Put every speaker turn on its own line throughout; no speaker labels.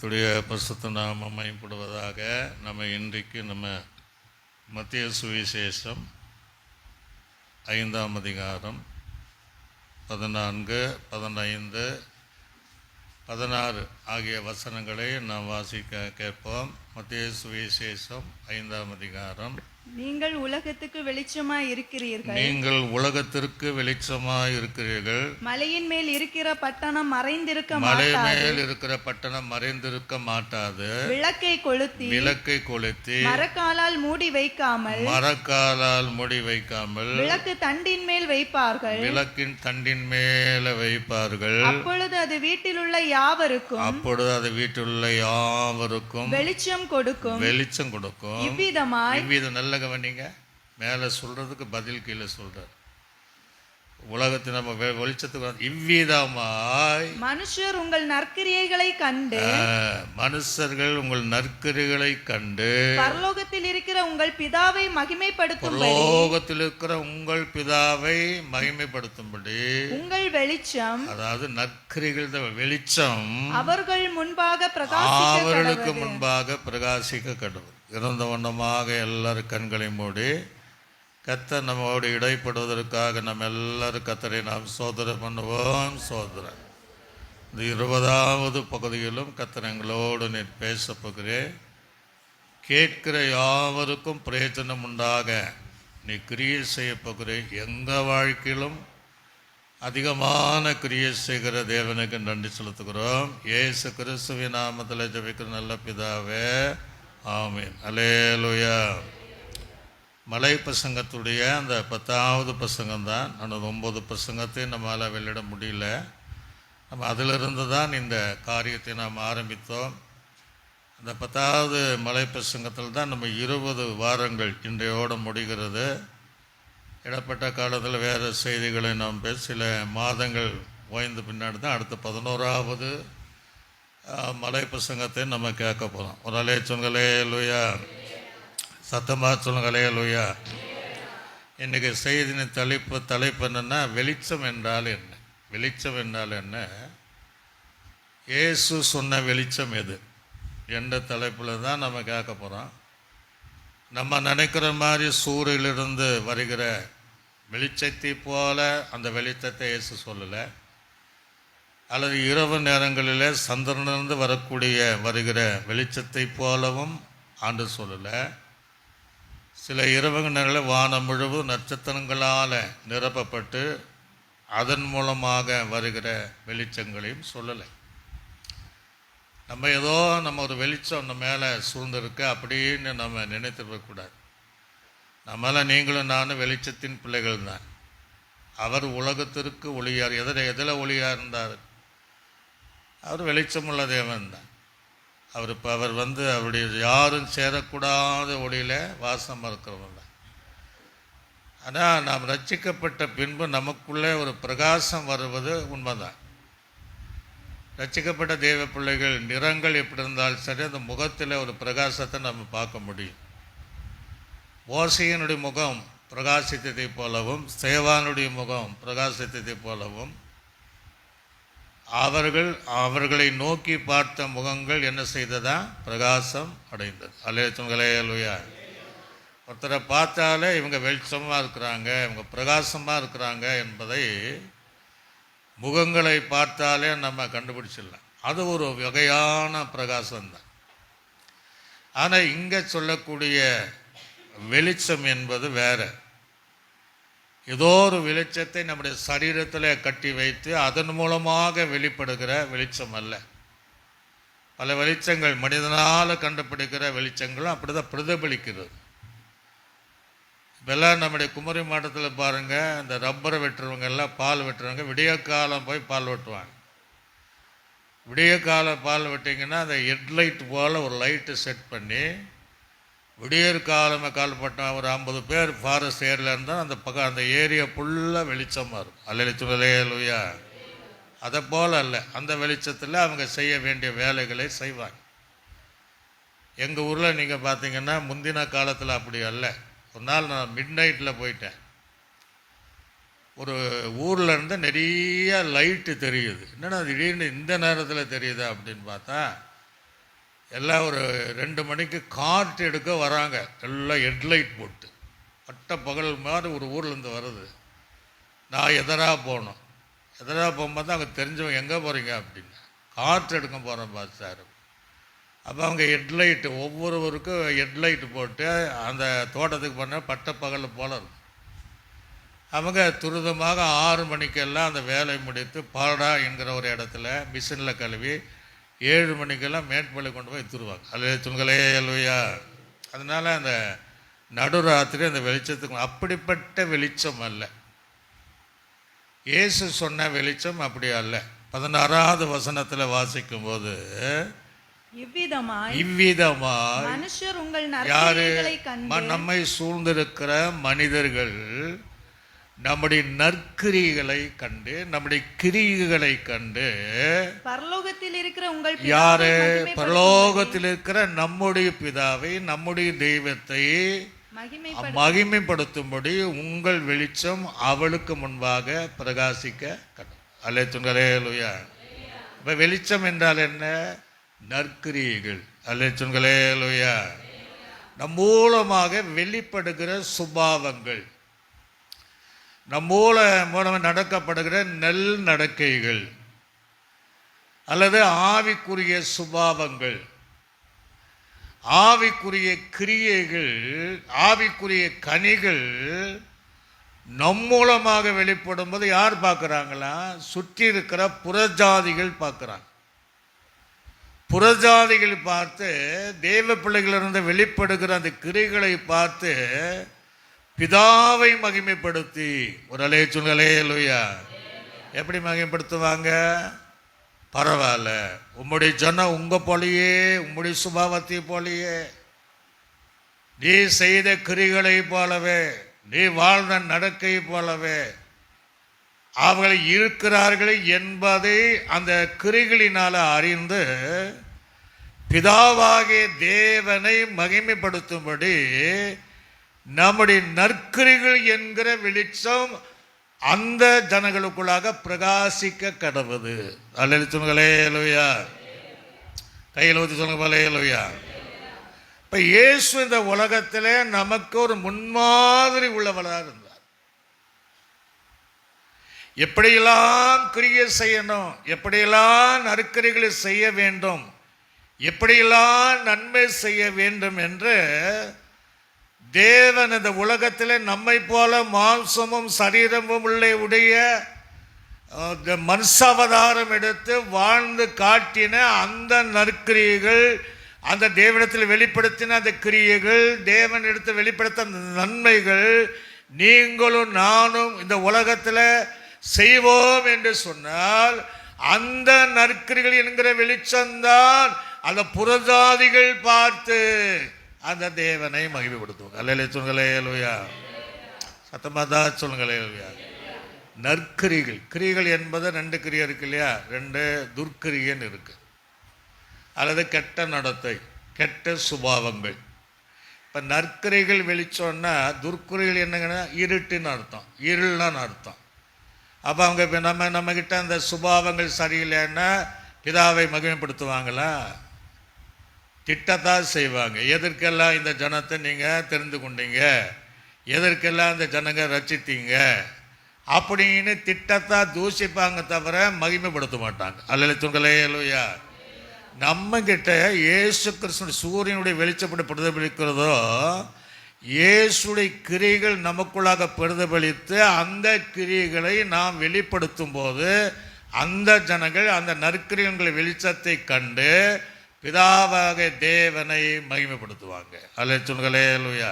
கர்த்தருடைய பரிசுத்த நாமம் மகிமைப்படுவதாக. நம்ம இன்றைக்கு மத்திய சுவிசேஷம் 5ஆம் அதிகாரம் 14, 15, 16 ஆகிய வசனங்களை நாம் வாசிக்க கேட்போம். மத்திய சுவிசேஷம் 5ஆம் அதிகாரம்.
நீங்கள் உலகத்துக்கு வெளிச்சமாய் இருக்கிறீர்கள்.
நீங்கள் உலகத்திற்கு வெளிச்சமாய் இருக்கிறீர்கள்.
மலையின் மேல் இருக்கிற பட்டணம் மறைந்திருக்க
மலை
மாட்டாது.
மேல் இருக்கிற பட்டணம் மறைந்திருக்க மாட்டாது.
விளக்கை
கொளுத்தி
மரக்காலால் மூடி வைக்காமல் விளக்கு தண்டின் மேல் வைப்பார்கள்.
விளக்கின் தண்டின் மேல வைப்பார்கள்.
அப்பொழுது அது வீட்டில் உள்ள யாவருக்கும் வெளிச்சம் கொடுக்கும். இவ்விதமாய்
நல்ல கவனிங்க, மேல சொல்றதுக்கு பதில் கீழே சொல்றார். உலகத்தை நம்ம வெளிச்சத்துக்கு இவ்விதமாய்
மனுஷர்கள் உங்கள் நற்கிரியைகளை கண்டு
பரலோகத்தில் இருக்கிற உங்கள் பிதாவை மகிமைப்படுத்தும்படி
உங்கள் வெளிச்சம்,
அதாவது நற்கிரிகள் வெளிச்சம்
அவர்களுக்கு
முன்பாக பிரகாசிக்க கடவுள். இறந்த வண்ணமாக எல்லாரும் கண்களை மூடி கர்த்தர் நம்மோடு இடைப்படுவதற்காக நம்ம எல்லாரும் கர்த்தரை நாம் சோதனை பண்ணுவோம். சோதனை இந்த 20வது பகுதியிலும் கர்த்தர் எங்களோடு நீ பேச போகிறேன். கேட்கிற யாவருக்கும் பிரயோஜனம் உண்டாக நீ கிரியை செய்ய போகிறேன். எங்கள் வாழ்க்கையிலும் அதிகமான கிரியை செய்கிற தேவனுக்கு நன்றி செலுத்துகிறோம். இயேசு கிறிஸ்துவின் நாமத்தில் ஜெபிக்கிற நல்ல பிதாவே, ஆமீன். அல்லேலூயா. மலை பிரசங்கத்துடைய அந்த 10வது பிரசங்கம்தான். அந்த 9 பிரசங்கத்தை நம்மளால் வெளியிட முடியல. நம்ம அதிலிருந்து தான் இந்த காரியத்தை நாம் ஆரம்பித்தோம். அந்த 10வது மலை பிரசங்கத்தில் தான் நம்ம 20 வாரங்கள் இன்றையோடு முடிகிறது. இடப்பட்ட காலத்தில் வேறு செய்திகளை நாம் சில மாதங்கள் ஓய்ந்த பின்னாடி தான் அடுத்த 11வது மலை பிரசங்கத்தை நம்ம கேட்க போகிறோம். ஒரு அலே சொல்லுங்களே லூயா, சத்தமாக சொல்லுங்களே லூயா. இன்றைக்கி செய்தியின் தலைப்பு என்னென்னா வெளிச்சம் என்றால் என்ன? வெளிச்சம் என்றால் என்ன? இயேசு சொன்ன வெளிச்சம் எது என்ற தலைப்பில் தான் நம்ம கேட்க போகிறோம். நம்ம நினைக்கிற மாதிரி சூரியனிலிருந்து வருகிற வெளிச்சத்தை போல அந்த வெளிச்சத்தை இயேசு சொல்லலை. அல்லது இரவு நேரங்களில் சந்திரனிலிருந்து வருகிற வெளிச்சத்தை போலவும் ஆண்டு சொல்லலை. சில இரவு நேரங்களில் வானம் முழுவதும் நட்சத்திரங்களால் நிரப்பப்பட்டு அதன் மூலமாக வருகிற வெளிச்சங்களையும் சொல்லலை. நம்ம ஒரு வெளிச்சம் நம்ம மேலே சூழ்ந்திருக்கு அப்படின்னு நம்ம நினைத்துக்கூடாது. நம்மளால் நீங்களும் நானும் வெளிச்சத்தின் பிள்ளைகள் தான். அவர் உலகத்திற்கு ஒளியார். எதில் ஒளியாக இருந்தார்? அவர் வெளிச்சமுள்ள தேவன் தான். அவர் அவருடைய யாரும் சேரக்கூடாத ஒளியில் வாசமாக இருக்கிறவங்க தான். ஆனால் நாம் ரட்சிக்கப்பட்ட பின்பு நமக்குள்ளே ஒரு பிரகாசம் வருவது உண்மைதான். ரட்சிக்கப்பட்ட தேவ பிள்ளைகள் நிறங்கள் எப்படி இருந்தாலும் சரி, அந்த முகத்தில் ஒரு பிரகாசத்தை நம்ம பார்க்க முடியும். மோசேயினுடைய முகம் பிரகாசித்ததை போலவும் சேவானுடைய முகம் பிரகாசித்ததை போலவும் அவர்களை நோக்கி பார்த்த முகங்கள் என்ன செய்ததா? பிரகாசம் அடைந்தது. அல்லேலூயா. ஒருத்தரை பார்த்தாலே இவங்க வெளிச்சமாக இருக்கிறாங்க, இவங்க பிரகாசமாக இருக்கிறாங்க என்பதை முகங்களை பார்த்தாலே நம்ம கண்டுபிடிச்சிடலாம். அது ஒரு வகையான பிரகாசம்தான். ஆனால் இங்கே சொல்லக்கூடிய வெளிச்சம் என்பது வேறு. ஏதோ ஒரு வெளிச்சத்தை நம்முடைய சரீரத்தில் கட்டி வைத்து அதன் மூலமாக வெளிப்படுகிற வெளிச்சம் அல்ல. பல வெளிச்சங்கள் மனிதனால் கண்டுபிடிக்கிற வெளிச்சங்களும் அப்படி தான் பிரதிபலிக்கிறது. இப்போல்லாம் நம்முடைய குமரி மாவட்டத்தில் பாருங்கள், இந்த ரப்பரை வெட்டுறவங்க எல்லாம் பால் வெட்டுறவங்க விடிய காலம் போய் பால் வெட்டுவாங்க. விடிய காலம் பால் வெட்டிங்கன்னா அந்த ஹெட்லைட் போல் ஒரு லைட்டு செட் பண்ணி விடியற் காலமாக கால்பட்டால் ஒரு 50 பேர் ஃபாரஸ்ட் ஏரியில் இருந்தால் அந்த பக்கம் அந்த ஏரியா ஃபுல்லாக வெளிச்சமாக இருக்கும். அல்லேலூயா. அதை போல் அல்ல, அந்த வெளிச்சத்தில் அவங்க செய்ய வேண்டிய வேலைகளை செய்வாங்க. எங்கள் ஊரில் நீங்கள் பார்த்தீங்கன்னா முந்தின காலத்தில் அப்படி அல்ல. ஒரு நாள் நான் மிட் நைட்டில் போயிட்டேன். ஒரு ஊரில் இருந்து நிறைய லைட்டு தெரியுது. என்னென்னா திடீர்னு இந்த நேரத்தில் தெரியுதா அப்படின்னு பார்த்தா எல்லாம் ஒரு 2 மணிக்கு கார்ட் எடுக்க வராங்க, எல்லாம் ஹெட்லைட் போட்டு பட்ட பகல் மாதிரி ஒரு ஊர்லேருந்து வருது. நான் எதிராக போனோம். எதிராக போகும்போது தான் அங்கே தெரிஞ்சவங்க, எங்கே போகிறீங்க அப்படின்னு. கார்ட் எடுக்க போகிறேன் பார்த்து சார். அப்போ அவங்க ஹெட்லைட்டு ஒவ்வொருவருக்கும் ஹெட்லைட்டு போட்டு அந்த தோட்டத்துக்கு பண்ண பட்ட பகல் போல இருக்கும். அவங்க துரிதமாக 6 மணிக்கெல்லாம் அந்த வேலை முடித்து பாடா என்கிற ஒரு இடத்துல மிஷினில் கழுவி 7 மணிக்கெல்லாம் மேட்பள்ளி கொண்டு போய் எடுத்துருவாங்க. அல்ல துண்களே அல்லையா. அதனால் அந்த நடுராத்திரி அந்த வெளிச்சத்துக்கு அப்படிப்பட்ட வெளிச்சம் அல்ல. இயேசு சொன்ன வெளிச்சம் அப்படி அல்ல. 16வது வசனத்தில் வாசிக்கும் போது இவ்விதமாய்
மனுஷர் உங்கள்
யாரு?
நற்கிரியைகளை கண்டு,
நம்மை சூழ்ந்திருக்கிற மனிதர்கள் நம்முடைய நற்கிரிகளை கண்டு, நம்முடைய கிரியைகளை கண்டு,
பரலோகத்தில் இருக்கிற உங்கள்
யாரு?
பிதாவை
பரலோகத்தில் இருக்கிற நம்முடைய பிதாவை, நம்முடைய தெய்வத்தை மகிமைப்படுத்தும்படி உங்கள் வெளிச்சம் அவளுக்கு முன்பாக பிரகாசிக்க கடும். அல்லே துண்களே லூயா. இப்போ வெளிச்சம் என்றால் என்ன? நற்கிரியைகள். அல்லே துண்களே லூயா. நம் மூலமாக வெளிப்படுகிற சுபாவங்கள், நம் மூலம் நடக்கப்படுகிற நல் நடக்கைகள் அல்லது ஆவிக்குரிய சுபாவங்கள், ஆவிக்குரிய கிரியைகள், ஆவிக்குரிய கனிகள் நம் மூலமாக வெளிப்படும் போது யார் பார்க்குறாங்களா? சுற்றி இருக்கிற புறஜாதிகள் பார்க்குறாங்க. புறஜாதிகள் பார்த்து தேவ பிள்ளைகளிலிருந்து வெளிப்படுகிற அந்த கிரிகளை பார்த்து பிதாவை மகிமைப்படுத்தி, ஒரு அலைய சொல்களே லூயா. எப்படி மகிமைப்படுத்துவாங்க? பரவாயில்ல, உம்முடைய ஜனம் உங்க போலையே, உம்முடைய சுபாவத்தை போலையே, நீ செய்த கிரிகளை போலவே, நீ வாழ்ந்த நடக்கை போலவே அவர்கள் இருக்கிறார்கள் என்பதை அந்த கிரிகளினால அறிந்து பிதாவாகிய தேவனை மகிமைப்படுத்தும்படி நம்முடைய நற்கிரிகள் என்கிற வெளிச்சம் அந்த ஜனங்களுக்குள்ளாக பிரகாசிக்க கடவுது. அல்லேலூயா சொல்லுங்களே லூயா. கையில் ஊற்றி சொல்லுங்க போலே லூயா. இப்போ இயேசு இந்த உலகத்தில் நமக்கு ஒரு முன்மாதிரி உள்ளவராக இருந்தார். எப்படியெல்லாம் கிரியை செய்யணும், எப்படியெல்லாம் நற்கிரிகளை செய்ய வேண்டும், எப்படியெல்லாம் நன்மை செய்ய வேண்டும் என்று தேவன் இந்த உலகத்தில் நம்மை போல மாம்சமும் சரீரமும் உடைய மனுஷாவதாரம் எடுத்து வாழ்ந்து காட்டின அந்த நற்கிரியைகள், அந்த தேவனிடத்தில் வெளிப்படுத்தின அந்த கிரியைகள், தேவன் எடுத்து வெளிப்படுத்த நன்மைகள் நீங்களும் நானும் இந்த உலகத்தில் செய்வோம் என்று சொன்னால் அந்த நற்கிரிகள் என்கிற வெளிச்சம்தான் அந்த புறஜாதிகள் பார்த்து அந்த தேவனை மகிமைப்படுத்துவாங்க. அல்லேலூயா சொல்லுங்களே லூயா. சத்தமாக தான் சொல்லுங்களே லூயா. நற்கிரிகள், கிரிகள் என்பது 2 கிரியை இருக்கு இல்லையா? 2 துர்க்கிரியன்னு இருக்கு, அல்லது கெட்ட நடத்தை, கெட்ட சுபாவங்கள். இப்போ நற்கிரிகள் வெளிச்சோன்னா துர்க்கிரிகள் என்னங்கன்னா இருட்டுன்னு அர்த்தம், இருள்னான்னு அர்த்தம். அப்போ அவங்க இப்போ நம்மக்கிட்ட அந்த சுபாவங்கள் சரியில்லைன்னா பிதாவை மகிமைப்படுத்துவாங்களா? திட்டத்தான் செய்வாங்க. எதற்கெல்லாம் இந்த ஜனத்தை நீங்கள் தெரிந்து கொண்டீங்க, எதற்கெல்லாம் இந்த ஜனங்க ரசித்தீங்க அப்படின்னு திட்டத்தான் தூசிப்பாங்க தவிர மகிமைப்படுத்த மாட்டாங்க. அல்லேலூயா சொல்லுங்களே லூயா. நம்மக்கிட்ட இயேசு கிறிஸ்து சூரியனுடைய வெளிச்சப்படி பிரதிபலிக்கிறதோ, இயேசுடைய கிரிகள் நமக்குள்ளாக பிரதிபலித்து அந்த கிரிகளை நாம் வெளிப்படுத்தும் போது அந்த ஜனங்கள் அந்த நற்கிரியங்களை வெளிச்சத்தை கண்டு பிதாவாக தேவனை மகிமைப்படுத்துவாங்க. அல்லேலூயா சொல்லுங்களே லூயா.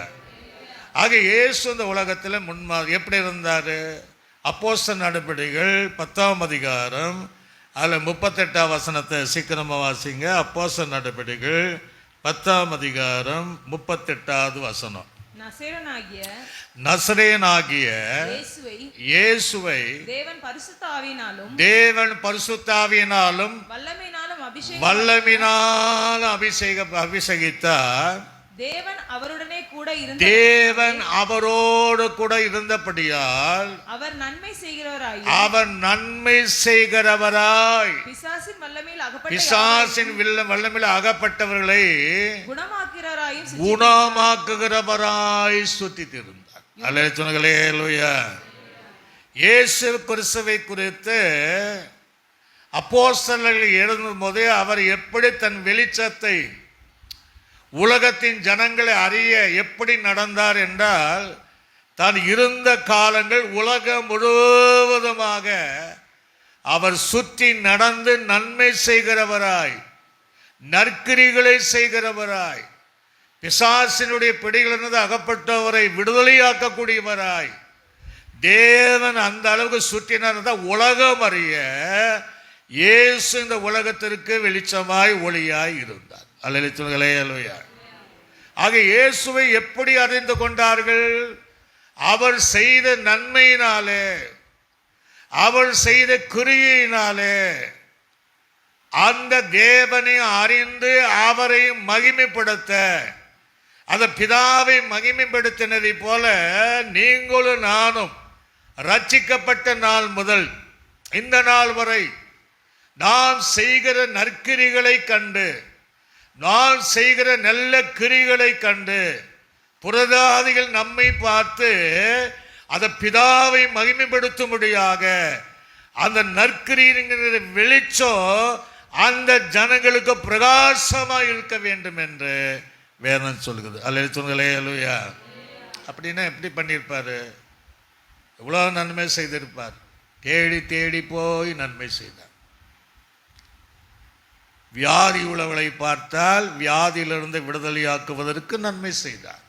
ஆக இயேசு இந்த உலகத்தில் முன்மாதிரி எப்படி இருந்தார்? அப்போஸ்தலர் நடபடிகள் 10ஆம் அதிகாரம் அதில் 38ஆம் வசனத்தை சீக்கிரமாக வாசிங்க. அப்போஸ்தலர் நடபடிகள் 10ஆம் அதிகாரம் 38வது வசனம். நசரேயனாகிய இயேசுவை தேவன் பரிசுத்த ஆவியினாலும் வல்லமையினாலும் அபிஷேகித்தார்.
தேவன் அவருடனே கூட
தேவன் அவரோடு கூட இருந்தபடியால்
அவர் நன்மை செய்கிறவராய்
அவர் நன்மை செய்கிறவராய் பிசாசின் வல்லமையில் அகப்பட்டவர்களை குணமாக்குகிறவராய் சுத்தித்திருந்தார். அல்லேலூயா. இயேசு கிறிஸ்துவை குறித்து அப்போஸ்தலர்கள் எழுதும் போதே அவர் எப்படி தன் வெளிச்சத்தை உலகத்தின் ஜனங்களை அறிய எப்படி நடந்தார் என்றால், தான் இருந்த காலங்கள் உலகம் முழுவதுமாக அவர் சுற்றி நடந்து நன்மை செய்கிறவராய், நற்கிரிகளை செய்கிறவராய், பிசாசினுடைய பிடிகளிலிருந்து அகப்பட்டவரை விடுதலையாக்கக்கூடியவராய் தேவன் அந்த அளவுக்கு சுற்றினார். உலகம் அறிய இயேசு இந்த உலகத்திற்கு வெளிச்சமாய் ஒளியாய் இருந்தார். அல்லேலூயா. ஆக இயேசுவை எப்படி அறிந்து கொண்டார்கள்? அவர் செய்த நன்மையினாலே, அவர் செய்த கிரியையினாலே அந்த தேவனை அறிந்து அவரை மகிமைப்படுத்த, அந்த பிதாவை மகிமைப்படுத்தினதை போல நீங்களும் நானும் ரட்சிக்கப்பட்ட நாள் முதல் இந்த நாள் வரை நாம் செய்கிற நற்கிரிகளை கண்டு, நாம் செய்கிற நல்ல கிரிகளை கண்டு புரதாதிகள் நம்மை பார்த்து அந்த பிதாவை மகிமைப்படுத்தும்படியாக அந்த நற்கிரிங்கிற வெளிச்சம் அந்த ஜனங்களுக்கு பிரகாசமாக இருக்க வேண்டும் என்று வேதம் சொல்லுகிறது. அல்லேலூயா. அப்படின்னா எப்படி பண்ணியிருப்பாரு? எவ்வளோ நன்மை செய்திருப்பார். தேடி தேடி போய் நன்மை செய்தார். வியாதி உள்ளவளை பார்த்தால் வியாதியிலிருந்து விடுதலையாக்குவதற்கு நன்மை செய்தார்.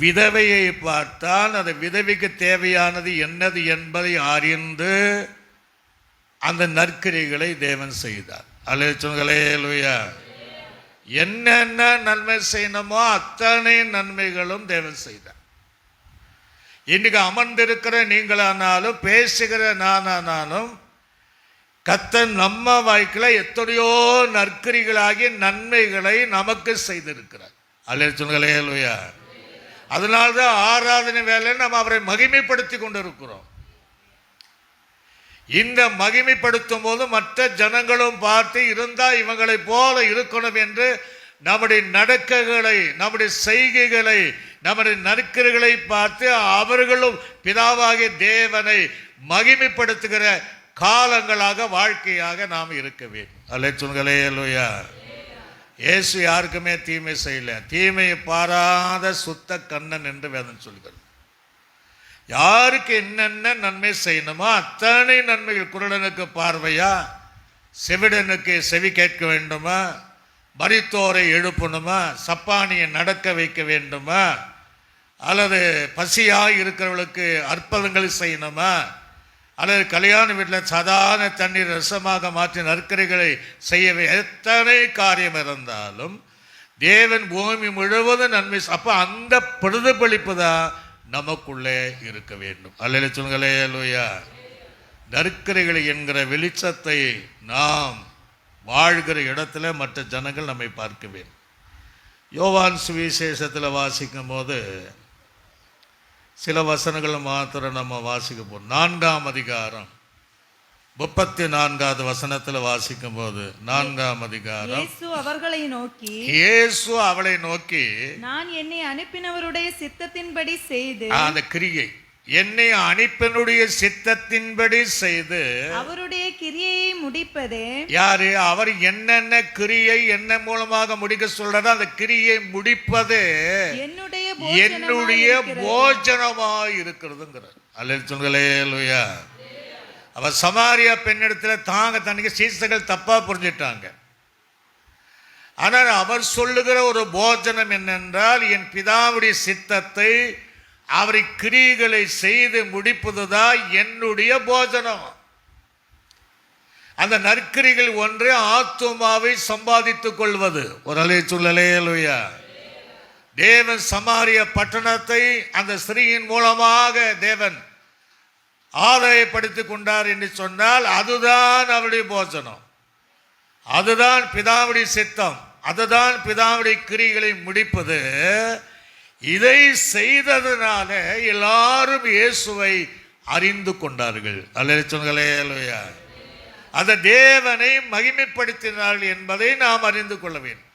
விதவையை பார்த்தால் அந்த விதவைக்கு தேவையானது என்னது என்பதை அறிந்து அந்த நற்கிரிகளை தேவன் செய்தார். அல்லேலூயா. என்னென்ன நன்மை செய்யணுமோ அத்தனை நன்மைகளும் தேவன் செய்தார். இன்னைக்கு அமர்ந்திருக்கிற நீங்களானாலும் பேசுகிற நானானாலும் கர்த்தர் நம்ம வாழ்க்கையில் எத்தனையோ நற்கிரிகளாகிய நன்மைகளை நமக்கு செய்திருக்கிறார். அல்லேலூயா. அதனால்தான் ஆராதனை வேலை நம்ம அவரை மகிமைப்படுத்தி கொண்டிருக்கிறோம். இந்த மகிமைப்படுத்தும் போது மற்ற ஜனங்களும் பார்த்து இருந்தா இவங்களை போல இருக்கணும் என்று நம்முடைய நடக்கைகளை, நம்முடைய செய்கைகளை, நம்முடைய நற்கிரிகளை பார்த்து அவர்களும் பிதாவாகிய தேவனை மகிமைப்படுத்துகிற காலங்களாக வாழ்க்கையாக நாம் இருக்க வேண்டும். அல்லேலூயா. இயேசு யாருக்குமே தீமை செய்யல. தீமையை பாராத சுத்த கண்ணன் என்று வேதம் சொல்கிறது. யாருக்கு என்னென்ன நன்மை செய்யணுமோ அத்தனை நன்மைகள். குருடனுக்கு பார்வையா, செவிடனுக்கு செவி கேட்க வேண்டுமா, மரித்தோரை எழுப்பணுமா, சப்பானியை நடக்க வைக்க வேண்டுமா, அல்லது பசியாக இருக்கிறவர்களுக்கு அற்புதங்கள் செய்யணுமா, அல்லது கல்யாண வீட்டில் சாதாரண தண்ணீர் ரசமாக மாற்றி நற்கரைகளை செய்யவே எத்தனை காரியம் இருந்தாலும் தேவன் பூமி முழுவதும் நன்மை. அப்போ அந்த பிரதிபலிப்பு தான் நமக்குள்ளே இருக்க வேண்டும். அல்லேலூயா. நற்கரைகளை என்கிற வெளிச்சத்தை நாம் வாழ்கிற இடத்துல மற்ற ஜனங்கள் நம்மை பார்க்க வேண்டும். யோவான் சுவிசேஷத்தில் வாசிக்கும் போது சில வசனங்கள் மாத்திரம் நம்ம வாசிக்க போறோம். 4ஆம் அதிகாரம் 34வது வசனத்தில் வாசிக்கும் போது, 4ஆம் அதிகாரம், இயேசு அவளை நோக்கி
நான் என்னை அனுப்பினவருடைய சித்தத்தின்படி செய்து,
அந்த கிரியை என்னை அனுப்பினுடைய சித்தத்தின்படி செய்து
அவருடைய கிரியையை முடிப்பதே.
யாரு? அவர் என்னென்ன கிரியை என்ன மூலமாக முடிக்க சொல்றாரோ அந்த கிரியை முடிப்பதே என்னுடைய போஜனமாய் இருக்கிறதுங்கிறார். அல்லேலூயா. அவர் சமாரியா பெண்ணிடத்துல தாங்க தனக்கு சீசர்கள் தப்பா புரிஞ்சிட்டாங்க. ஆனால் அவர் சொல்லுகிற ஒரு போஜனம் என்னென்றால், என் பிதாவுடைய சித்தத்தை அவரை கிரிகளை செய்து முடிப்பதுதான் என்னுடைய போஜனம். அந்த நற்கிரிகள் ஒன்று ஆத்துமாவை சம்பாதித்துக் கொள்வது. ஒரு அல்லேலூயா. தேவன் சமாரிய பட்டணத்தை அந்த ஸ்திரீயின் மூலமாக தேவன் ஆதாயப்படுத்திக் கொண்டார் என்று சொன்னால் அதுதான் அவருடைய போஜனம், அதுதான் பிதாவுடைய சித்தம். அதுதான் பிதாவுடைய கிரியைகளை முடிப்பது. இதை செய்ததுனால எல்லாரும் இயேசுவை அறிந்து கொண்டார்கள். அல்லேலூயா. அந்த தேவனை மகிமைப்படுத்தினார்கள் என்பதை நாம் அறிந்து கொள்ள வேண்டும்.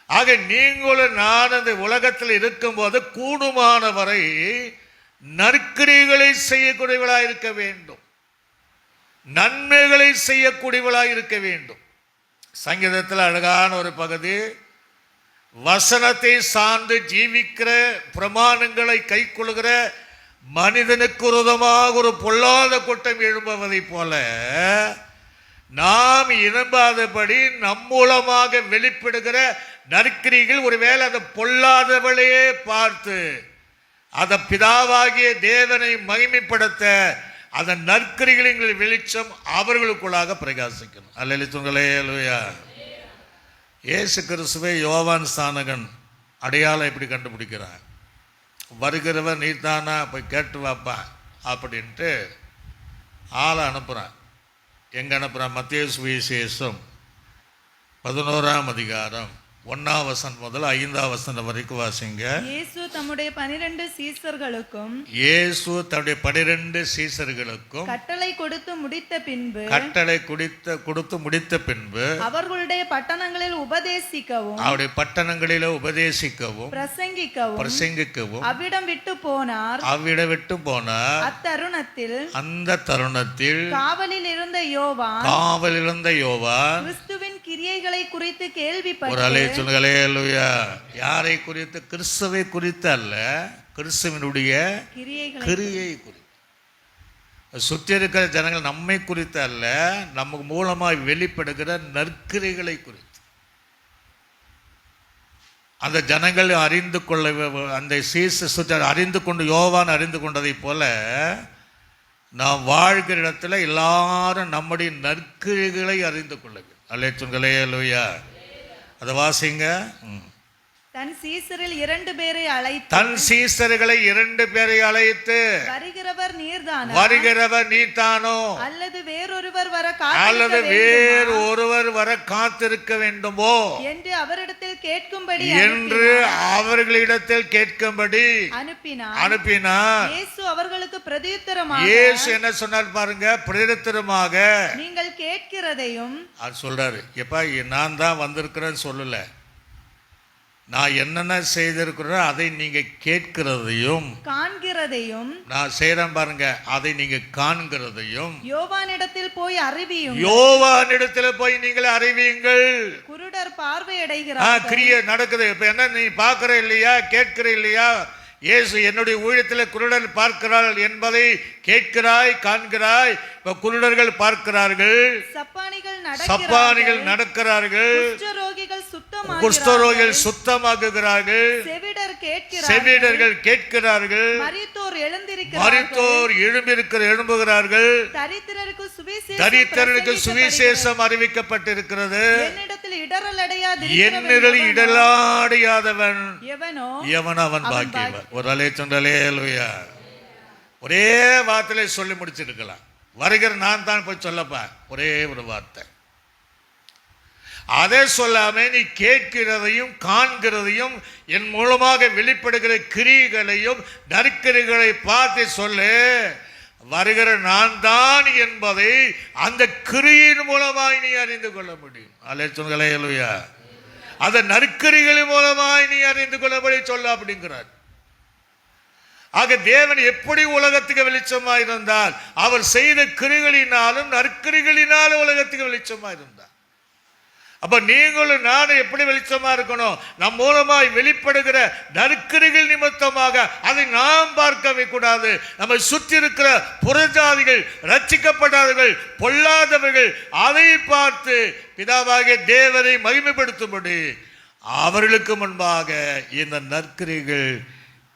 ஆக நீங்களும் நான் அந்த உலகத்தில் இருக்கும்போது கூடுமான வரை நற்கிரிகளை செய்யக்கூடியவர்களாக இருக்க வேண்டும், நன்மைகளை செய்யக்கூடியவர்களாக இருக்க வேண்டும். சங்கீதத்தில் அழகான ஒரு பகுதி, வசனத்தை சார்ந்து ஜீவிக்கிற, பிரமாணங்களை கை கொள்கிற மனிதனுக்கு விரோதமாக ஒரு பொல்லாத கூட்டம் எழும்புவதை போல நாம் எழும்பாதபடி நம் மூலமாக வெளிப்படுகிற நற்கிரிகள் ஒருவேளை அந்த பொல்லாதவளையே பார்த்து அந்த பிதாவாகிய தேவனை மகிமைப்படுத்த அந்த நற்கிரிகளின் வெளிச்சம் அவர்களுக்குள்ளாக பிரகாசிக்கணும். அல்லேலூயா. இயேசு கிறிஸ்துவை யோவான் ஸ்நானகன் அடையாளம் எப்படி கண்டுபிடிக்கிறான்? வருகிறவர் நீதானா, போய் கேட்டு வாப்பா அப்படின்ட்டு ஆளை அனுப்புகிறான். எங்கே அனுப்புகிறான்? மத்தேயு சுவிசேஷம் 11ஆம் அதிகாரம் 1ஆம் வசனம் முதல் 5ஆம் வசனம் வரைக்கும் வாசிங்க.
இயேசு தம்முடைய 12 சீசர்களுக்கும் கட்டளை கொடுத்து முடித்த பின்பு அவர்களுடைய பட்டணங்களில் உபதேசிக்கவும் பிரசங்கிக்கவும் அவ்விடம் விட்டு போனார். அந்த தருணத்தில் காவலில் இருந்த யோவான் கிறிஸ்துவின் கிரியைகளை குறித்து கேள்விப்பட்டார்.
யாரை குறித்து? கிறிஸ்துவை குறித்து அல்ல, கிறிஸ்துவனுடைய கிரியை குறித்து. சுற்றி இருக்கிற ஜனங்கள் நம்மை குறித்து அல்ல, நமக்கு மூலமாய் வெளிப்படுகிற நற்கிரிகளை குறித்து. அந்த ஜனங்கள் அறிந்து கொள்ள, அந்த அறிந்து கொண்டு யோவான் அறிந்து கொண்டதை போல நாம் வாழ்கிற இடத்துல எல்லாரும் நம்முடைய நற்கிரிகளை அறிந்து கொள்ள வேண்டும். அல்லேலூயா. அதை வாசிங்க.
தன் சீசரில் 2 பேரை அழைத்து வருகிறவர் நீர்தானோ அல்லது வேறொருவர் வர காத்திருக்க வேண்டுமோ என்று அவர்களிடத்தில் கேட்கும்படி அனுப்பினார். இயேசு அவர்களுக்கு பிரதியுத்தரமாக என்ன சொன்னார் பாருங்க? பிரதியுத்தரமாக நீங்கள் கேட்கிறதையும் சொல்றாரு. எப்பா, நான் தான் வந்திருக்கிறேன்னு சொல்லல, நான் என்னென்ன செய்திருக்கிறேன் அதை நீங்க கேட்கிறதையும் காண்கிறதையும் நான் செய்றேன் பாருங்க, அதை நீங்க காண்கிறதையும் யோவானிடத்தில் போய் நீங்கள் அறிவியுங்கள். குருடர் பார்வையடைகிறார். கிரியை நடக்குது. இப்ப என்ன, நீ பார்க்கிற இல்லையா, கேட்கிற இல்லையா? இயேசு என்னுடைய ஊழியத்தில் குருடர் பார்க்கிறார்கள் என்பதை கேட்கிறாய், காண்கிறாய். இப்ப குருடர்கள் பார்க்கிறார்கள், சப்பானிகள் நடக்கிறார்கள், குஷ்டரோகிகள் சுத்தமாக்குகிறார்கள், செவிடர்கள் கேட்கிறார்கள், மரித்தோர் எழும்புகிறார்கள், தரித்திரருக்கு சுவிசேஷம் அறிவிக்கப்பட்டிருக்கிறது. என்னில் இடலாடையாதவன் எவன் அவன் பாக்கியவன். ஒரு அல்லேலூயா. ஒரே வார்த்தையில சொல்லி முடிச்சிருக்கலாம். வருகிற நான் தான் போய் சொல்லப்பா, ஒரே ஒரு வார்த்தை. அதை சொல்லாம நீ கேட்கிறதையும் காண்கிறதையும் என் மூலமாக வெளிப்படுகிற கிரியைகளையும் நற்கிரிகளை பார்த்து சொல்லு. வருகிற நான் தான் என்பதை அந்த கிரியின் மூலமாய் நீ அறிந்து கொள்ள முடியும். அல்லேலூயா. அந்த நற்கிரிகளின் மூலமாய் நீ அறிந்து கொள்ளபடி சொல்ல அப்படிங்கிறார். ஆக தேவன் எப்படி உலகத்துக்கு வெளிச்சமா இருந்தால், அவர் செய்த கிரிகளினாலும் நற்கிரிகளினாலும் உலகத்துக்கு வெளிச்சமா இருந்தார். அப்ப நீங்களும் நானும் எப்படி வெளிச்சமா இருக்கணும்? நம் மூலமாய் வெளிப்படுகிற நற்கிரிகள் நிமித்தமாக அதை நாம் பார்க்கவே கூடாது. நம்மை சுற்றி இருக்கிற புறஜாதிகள், ரட்சிக்கப்படாதவர்கள், பொல்லாதவர்கள் அதை பார்த்து பிதாவாகிய தேவனை மகிமைப்படுத்தும்படி அவர்களுக்கு முன்பாக இந்த நற்கிரிகள்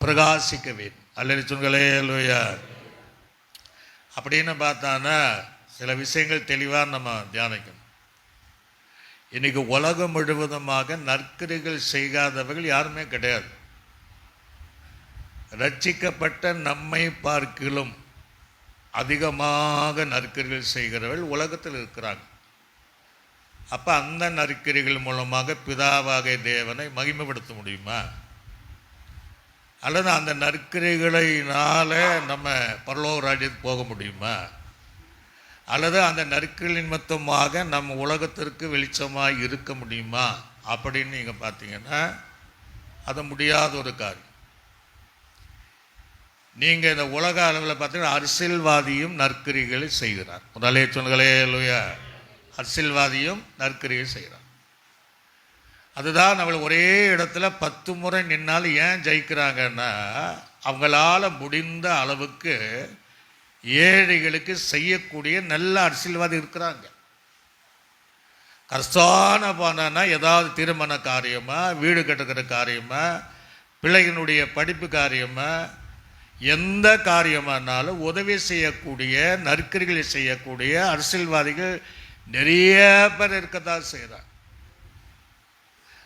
பிரகாசிக்க வேண்டும். அல்லேலூயா. அப்படின்னு பார்த்தானா சில விஷயங்கள் தெளிவாக நம்ம தியானிக்கணும். இன்னைக்கு உலகம் முழுவதுமாக நற்கிரிகள் செய்யாதவர்கள் யாருமே கிடையாது. ரட்சிக்கப்பட்ட நம்மை பார்க்கிலும் அதிகமாக நற்கிரிகள் செய்கிறவர்கள் உலகத்தில் இருக்கிறாங்க.
அப்போ அந்த நற்கிரிகள் மூலமாக பிதாவாகிய தேவனை மகிமைப்படுத்த முடியுமா? அல்லது அந்த நற்கிரிகளினால நம்ம பரலோக ராஜ்யத்துக்கு போக முடியுமா? அல்லது அந்த நற்கிரி நிமித்தமாக நம்ம உலகத்திற்கு வெளிச்சமாக இருக்க முடியுமா அப்படின்னு நீங்கள் பார்த்தீங்கன்னா அது முடியாத ஒரு காரியம். நீங்கள் இந்த உலக அளவில் பார்த்தீங்கன்னா அரசியல்வாதியும் நற்கிரிகளை செய்கிறார். முதலே சொல்களே இல்லையா? அரசியல்வாதியும் நற்கிரியை செய்கிறார். அதுதான் அவள் ஒரே இடத்துல 10 முறை நின்னாலும் ஏன் ஜெயிக்கிறாங்கன்னா அவங்களால முடிந்த அளவுக்கு ஏழைகளுக்கு செய்யக்கூடிய நல்ல அரசியல்வாதி இருக்கிறாங்க. கஷ்டான போனா ஏதாவது திருமண காரியமா, வீடு கட்டுக்கிற காரியமா, பிள்ளைகளுடைய படிப்பு காரியமா, எந்த காரியமானாலும் உதவி செய்யக்கூடிய நற்கிரிகளை செய்யக்கூடிய அரசியல்வாதிகள் நிறைய பேர் இருக்கத்தான் செய்கிறாங்க.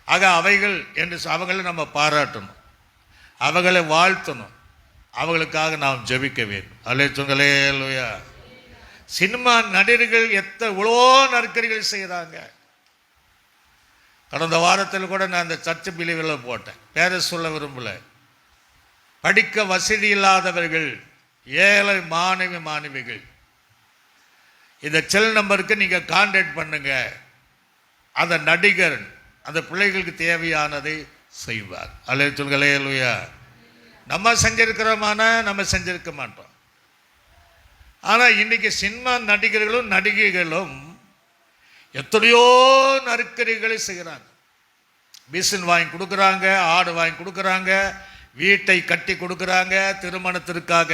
ஆக அவைகள் என்று அவங்களை நம்ம பாராட்டணும், அவங்களை வாழ்த்தணும், அவங்களுக்காக நாம் ஜெபிக்க வேண்டும். அல்லேலூயா அல்லேலூயா. சினிமா நடிகர்கள் எவ்வளோ நற்கரிகள் செய்கிறாங்க. கடந்த வாரத்தில் கூட நான் அந்த சர்ச்சு பிலிவில் போட்டேன், பேரை சொல்ல விரும்பல. படிக்க வசதி இல்லாதவர்கள், ஏழை மாணவிகள் இந்த செல் நம்பருக்கு நீங்கள் கான்டாக்ட் பண்ணுங்க. அந்த நடிகர் அந்த பிள்ளைகளுக்கு தேவையானதை செய்வார். அல்லேலூயா. நம்ம செஞ்சிருக்கிறோமான நம்ம செஞ்சிருக்க மாட்டோம். ஆனால் இன்னைக்கு சினிமா நடிகர்களும் நடிகைகளும் எத்தனையோ நற்கரிகளை செய்கிறாங்க. மிஷின் வாங்கி கொடுக்குறாங்க, ஆடு வாங்கி கொடுக்குறாங்க, வீட்டை கட்டி கொடுக்குறாங்க, திருமணத்திற்காக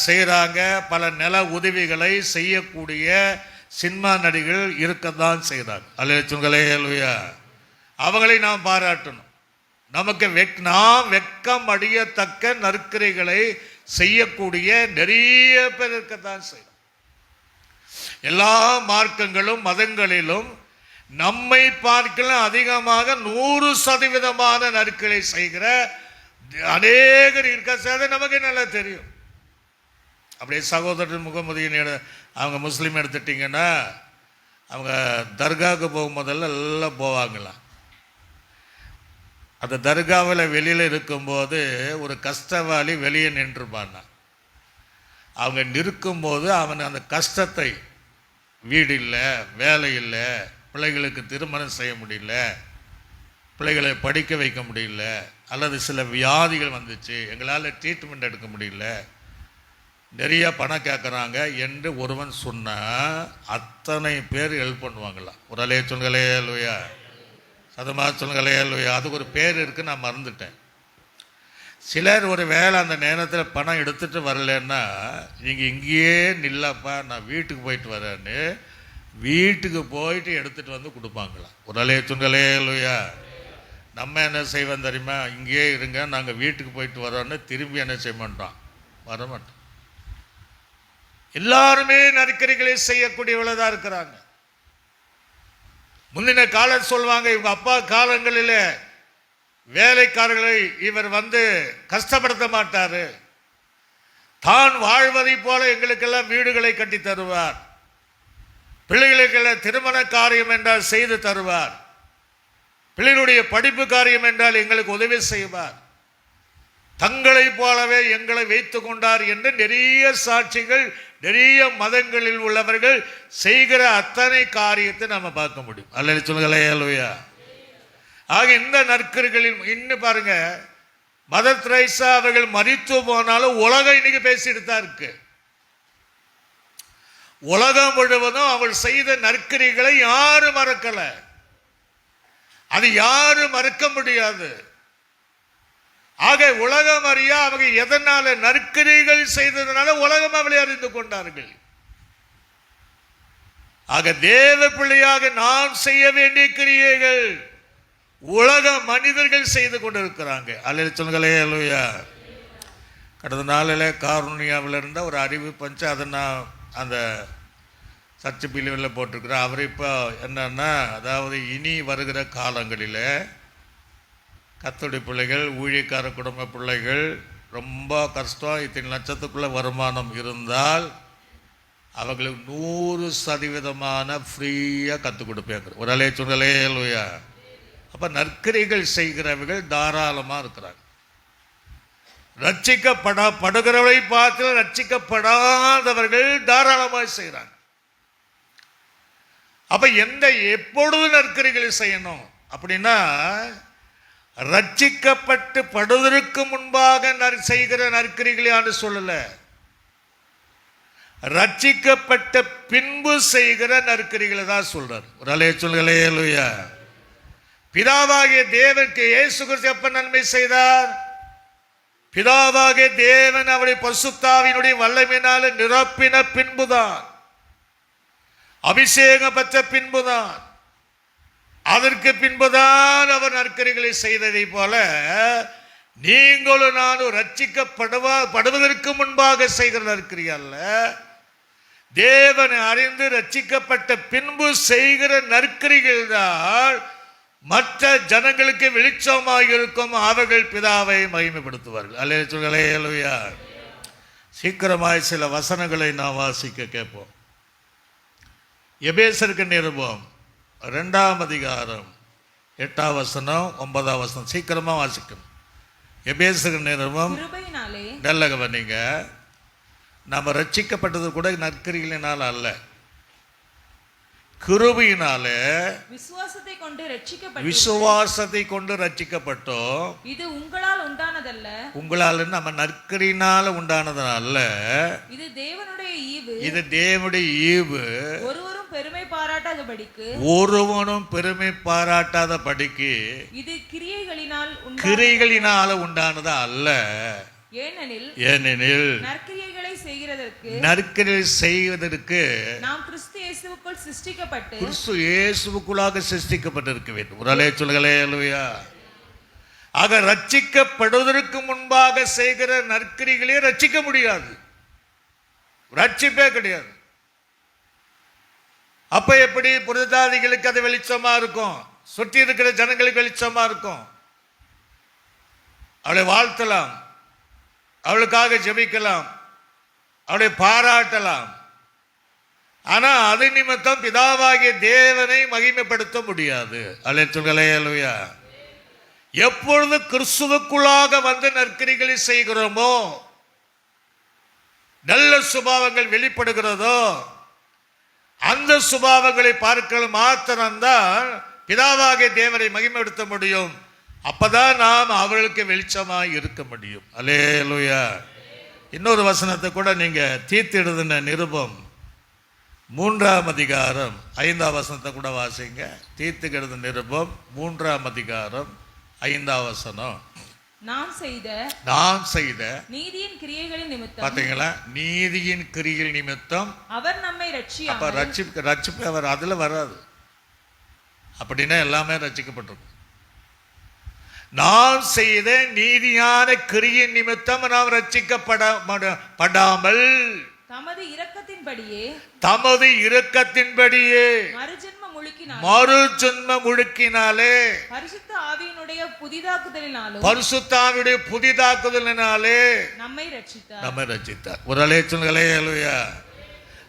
செய்கிறாங்க. பல நல உதவிகளை செய்யக்கூடிய சினிமா நடிகர்கள் இருக்கத்தான் செய்கிறாங்க. அல்லேலூயா. அவங்களை நாம் பாராட்டணும். நமக்கு நாம் வெட்கம் அடையத்தக்க நற்கரிகளை செய்யக்கூடிய நிறைய பேர் இருக்கத்தான் செய்யும். எல்லா மார்க்கங்களும் மதங்களிலும் நம்மை பார்க்கலாம் அதிகமாக 100% நற்கரை செய்கிற அநேகர் இருக்க நமக்கு நல்லா தெரியும். அப்படியே சகோதரர் முகமதியின் அவங்க முஸ்லீம் எடுத்துட்டிங்கன்னா அவங்க தர்காவுக்கு போகும்போதெல்லாம் எல்லாம் போவாங்களாம். அந்த தர்காவில் வெளியில் இருக்கும்போது ஒரு கஷ்டவாளி வெளியே நின்றுப்பான். அவங்க நிற்கும்போது அவன் அந்த கஷ்டத்தை, வீடு இல்லை, வேலை இல்லை, பிள்ளைகளுக்கு திருமணம் செய்ய முடியல, பிள்ளைகளை படிக்க வைக்க முடியல, அல்லது சில வியாதிகள் வந்துச்சு, எங்களால் ட்ரீட்மெண்ட் எடுக்க முடியல, நிறைய பணம் கேட்குறாங்க என்று ஒருவன் சொன்னால் அத்தனை பேர் ஹெல்ப் பண்ணுவாங்களா? ஒரு அலைய சொல்களே இல்லையா? சதமாக சொல்களே இல்லையா? அதுக்கு ஒரு பேர் இருக்குது, நான் மறந்துட்டேன். சிலர் ஒரு வேளை அந்த நேரத்தில் பணம் எடுத்துகிட்டு வரலன்னா நீங்கள் இங்கேயே நில்லப்பா, நான் வீட்டுக்கு போயிட்டு வரேன்னு வீட்டுக்கு போயிட்டு எடுத்துகிட்டு வந்து கொடுப்பாங்களாம். ஒரு அலைய சொல்களே இல்லையா? நம்ம என்ன செய்வோம் தெரியுமா? இங்கேயே இருங்க, நாங்கள் வீட்டுக்கு போயிட்டு வரோன்னு திரும்பி என்ன செய்ய மாட்டோம், வரமாட்டோம். எல்லாருமே நற்கரிகளை செய்யக்கூடியவள தான் இருக்கிறாங்க. முந்தின காலம் சொல்லுவாங்க, இவங்க அப்பா காலங்களில் வேலைக்காரர்களை இவர் வந்து கஷ்டப்படுத்த மாட்டாரு, தான் வாழ்வதை போல எங்களுக்கெல்லாம் வீடுகளை கட்டி தருவார், பிள்ளைகளுக்கெல்லாம் திருமண காரியம் என்றால் செய்து தருவார், பிள்ளைகளுடைய படிப்பு காரியம் என்றால் எங்களுக்கு உதவி செய்வார், தங்களை போலவே எங்களை வைத்து கொண்டார் என்று நிறைய சாட்சிகள் நிறைய மதங்களில் உள்ளவர்கள் செய்கிற அத்தனை காரியத்தை நம்ம பார்க்க முடியும். அல்லேலூயா சொல்லுங்களேன். ஆக இந்த நற்கரிகளில் இன்னும் பாருங்க, மதர் தெரேசா அவர்கள் மரித்து போனாலும் உலகம் இன்னைக்கு பேசிட்டு தான் இருக்கு. உலகம் முழுவதும் அவள் செய்த நற்கரிகளை யாரும் மறக்கல, அது யாரும் மறக்க முடியாது. ஆக உலகம் அறியா அவங்க எதனால நற்கரிகள் செய்ததுனால உலகம் அவளை அறிந்து கொண்டார்கள். ஆக தேவ பிள்ளையாக நாம் செய்ய வேண்டிய கிரியைகள் உலக மனிதர்கள் செய்து கொண்டிருக்கிறாங்க. அல்லேலூயா. கடந்த நாளில் கார்னியாவில் இருந்த ஒரு அறிவிப்பு வந்துச்சு, அதை நான் அந்த சர்ச்சு பிலிவில் போட்டிருக்கிறேன். அவர் இப்போ என்னன்னா, அதாவது இனி வருகிற காலங்களில் கத்தோலிக்க பிள்ளைகள், ஊழியக்கார குடும்ப பிள்ளைகள் ரொம்ப கஷ்டம், இத்தனை லட்சத்துக்குள்ளே வருமானம் இருந்தால் அவங்களுக்கு 100% ஃப்ரீயாக கற்றுக் கொடுப்பேங்க. ஒரு அலைய சொல்லலே இல்லையா? அப்போ நற்கிரிகள் செய்கிறவர்கள் தாராளமாக இருக்கிறாங்க. ரட்சிக்கப்படுகிறவரை பார்த்து ரட்சிக்கப்படாதவர்கள் தாராளமாக செய்கிறாங்க. அப்ப எப்பொழுது நற்கிரிகளை செய்யணும் அப்படின்னா, ரட்சிக்கப்பட்டு படுவதற்கு முன்பாக செய்கிற நற்கிரிகளையான்னு சொல்லல, ரட்சிக்கப்பட்ட பின்பு செய்கிற நற்கிரிகளை தான் சொல்றார். ஒரு அலைய சொல்களே இல்லையா? பிதாவாகிய தேவனுக்கு இயேசு கிறிஸ்து எப்ப நன்மை செய்தார்? பிதாவாகிய தேவன் அவருடைய பரிசுத்தாவினுடைய வல்லமையினால நிரப்பின பின்புதான், அபிஷேகம் பெற்ற பின்புதான், அதற்கு பின்புதான் அவர் நற்கிரிகளை செய்ததை போல நீங்களும் நானும் ரட்சிக்கப்படுவதற்கு முன்பாக செய்கிற நற்கிரி அல்ல, தேவனை அறிந்து ரட்சிக்கப்பட்ட பின்பு செய்கிற நற்கிரிகள் தான் மற்ற ஜனங்களுக்கு வெளிச்சமாக இருக்கும். அவர்கள் பிதாவை மகிமைப்படுத்துவார்கள். அல்லேலூயா. சீக்கிரமாய் சில வசனங்களை நாம் வாசிக்க கேட்போம். எபேசருக்கு நிருபம் 2ஆம் அதிகாரம் 8ஆம் வசனம் 9ஆம் வசனம். சீக்கிரமா வாசிக்கணும். எபேசருக்கு நிருபம். நல்ல கவனிங்க. நம்ம ரட்சிக்கப்பட்டது கூட நற்கிரிகளினால் அல்ல, கிருபையினாலே விசுவாசத்தை கொண்டு ரட்சிக்கப்பட்டோம். இது உங்களால் உண்டானதல்ல, உங்களால் நம்ம நற்கிரியினால உண்டானது அல்ல, இது தேவனுடைய ஈவு. இது தேவனுடைய ஈவு. ஒருவரும் பெருமை பாராட்டாத படிக்கு இது கிரியைகளினால உண்டானது அல்ல. ஏனெனில் நற்கிரியை செய்வதற்கு நாம் கிறிஸ்து இயேசுவுக்குள்ளாக சிருஷ்டிக்கப்பட்டிருக்க வேண்டும். ஒரு அலைய சொல்களே அல்லையா? ஆக ரட்சிக்கப்படுவதற்கு முன்பாக செய்கிற நற்கிரிகளே ரட்சிக்க முடியாது, ரட்சிப்பே கிடையாது. அப்ப எப்படி புரஜாதிகளுக்கு அது வெளிச்சமா இருக்கும், சுற்றி இருக்கிற ஜனங்களுக்கு வெளிச்சமா இருக்கும், அவளை வாழ்த்தலாம், அவளுக்காக ஜெபிக்கலாம், அவளை பாராட்டலாம். ஆனா அது நிமித்தம் பிதாவாகிய தேவனை மகிமைப்படுத்த முடியாது. அல்லேலூயா. எப்பொழுது கிறிஸ்துவுக்குள்ளாக வந்து நற்கிரிகளை செய்கிறோமோ, நல்ல சுபாவங்கள் வெளிப்படுகிறதோ, அந்த சுபாவங்களை பார்க்க மாத்திரம்தான் பிதாவாகிய தேவனை மகிமைப்படுத்த முடியும். அப்பதான் நாம் அவர்களுக்கு வெளிச்சமாய் இருக்க முடியும். அல்லேலூயா. இன்னொரு வசனத்தை கூட நீங்க தீத்து எழுதின நிருபம் 3ஆம் அதிகாரம் 5ஆம் வசனத்தை கூட வாசிங்க. தீத்து எழுதின நிருபம் 3ஆம் அதிகாரம் 5ஆம் வசனம். நாம் செய்த நீதியின் கிரியைகளின் நிமித்தம், பாத்தீங்களா? நீதியின் கிரியைகள் நிமித்தம் அவர் நம்மை ரட்சிப்பு அவர் அதுல வராது. அப்படின்னா எல்லாமே ரட்சிக்கப்பட்டிருக்கும். நாம் செய்த நீதியான கிரியின் நிமித்தம் நாம் ரட்சிக்கப்படாமல் தமது இரக்கத்தின்படியே மறுஜென்ம முழுக்கினாலே பரிசுத்த ஆவியினுடைய புதிதாக்குதலினாலே நம்மை ரட்சித்தார். ஒரு அலைச்சல்களே அல்லையா?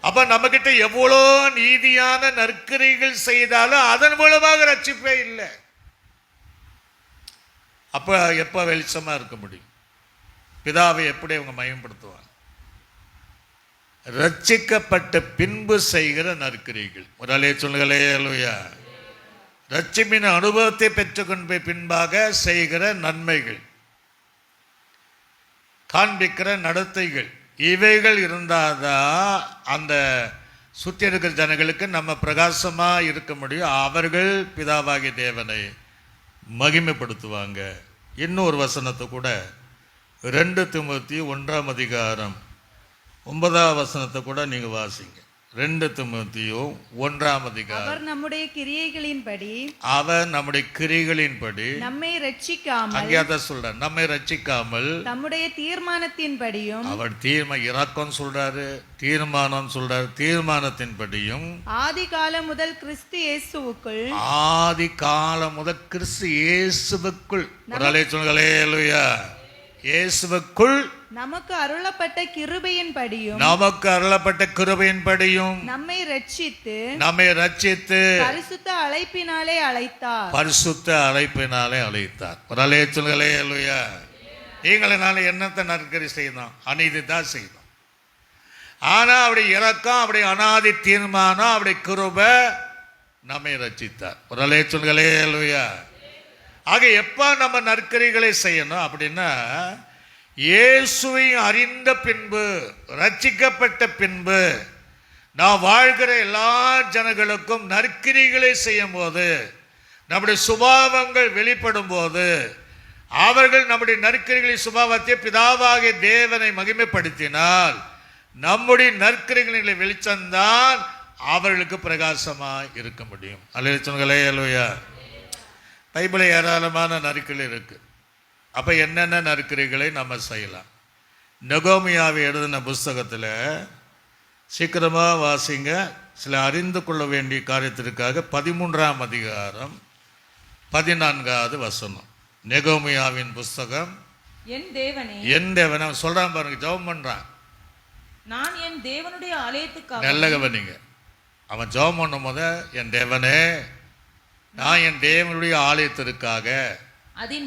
அப்ப நம்ம கிட்ட எவ்வளோ நீதியான நற்கிரிகள் செய்தாலும் அதன் மூலமாக ரட்சிப்பே இல்லை. அப்ப எப்ப வெளிச்சமா இருக்க முடியும்? பிதாவை எப்படி அவங்க மயம்படுத்துவாங்க? ரட்சிக்கப்பட்ட பின்பு செய்கிற நற்கிரிகள். ஒரு அலைய சொல்லுகளே அல்லையா? ரட்சிப்பின் அனுபவத்தை பெற்றுக்கொண்டு பின்பாக செய்கிற நன்மைகள், காண்பிக்கிற நடத்தைகள், இவைகள் இருந்தாதான் அந்த சுற்றி இருக்கிற ஜனங்களுக்கு நம்ம பிரகாசமா இருக்க முடியும். அவர்கள் பிதாவாகிய தேவனை மகிமைப்படுத்துவாங்க. இன்னொரு வசனத்தை கூட 2 தீமோத்தேயு 1ஆம் அதிகாரம் 9ஆம் வசனத்தை கூட நீங்க வாசிங்க. 2 தீமோத்தேயு 1ஆம் அதிகாரம். அவர் நம்முடைய கிரியைகளின்படி நம்மை ரட்சிக்காமல், அங்கேயாத சொல்ற, நம்மை ரட்சிக்காமல் நம்முடைய தீர்மானத்தின்படியும், அவர் இரக்கம் சொல்றாரு, தீர்மானம் சொல்றாரு, தீர்மானத்தின்படியும் ஆதி காலம் முதல் கிறிஸ்து இயேசுவுக்குள் ஒரு அலைச்சல்களே அல்லையா?
இயேசுவுக்குள்
நமக்கு அருளப்பட்ட கிருபையின்படியும் நம்மை ரட்சித்து பரிசுத்த அழைப்பினாலே அழைத்தார்.
ஒரு அலைச்சல்களே அல்லையா. நீங்கள நாளை என்னத்தை நற்கரி செய்யணும்? அநீதி தான் செய்யணும். ஆனா அப்படி இறக்கம், அப்படி அனாதி தீர்மானம், அப்படி கிருபை நம்மை ரட்சித்தார். ஒரு அலைச்சல்களே அல்லையா. ஆக எப்ப நம்ம நற்கரிகளை செய்யணும் அப்படின்னா, இயேசுவை அறிந்த பின்பு, ரட்சிக்கப்பட்ட பின்பு நாம் வாழ்கிற எல்லா ஜனங்களுக்கும் நற்கிரிகளை செய்யும் போது, நம்முடைய சுபாவங்கள் வெளிப்படும் போது, அவர்கள் நம்முடைய நற்கிரிகளை சுபாவத்தை பிதாவாகிய தேவனை மகிமைப்படுத்தினால் நம்முடைய நற்கிரிகளின் வெளிச்சம்தான் அவர்களுக்கு பிரகாசமாக இருக்க முடியும். அல்லேலூயா அல்லேலூயா. பைபிளை ஏராளமான நற்கிரி இருக்கு. அப்ப என்னென்ன நற்கிரிகளை நம்ம செய்யலாம்? நெகோமியாவை எழுதின புஸ்தகத்தில் சீக்கிரமாக வாசிங்க, சில அறிந்து கொள்ள வேண்டிய காரியத்திற்காக 13ஆம் அதிகாரம் 14வது வசனம். நெகோமியாவின் புஸ்தகம்.
என் தேவனே,
என் தேவனே சொல்றான் பாருங்க, ஜெபம் பண்றான்.
நான் என் தேவனுடைய ஆலயத்துக்காக.
நல்ல கவனிங்க, அவன் ஜெபம் பண்ணும் போது, என் தேவனே, நான் என் தேவனுடைய ஆலயத்திற்காக,
அதன்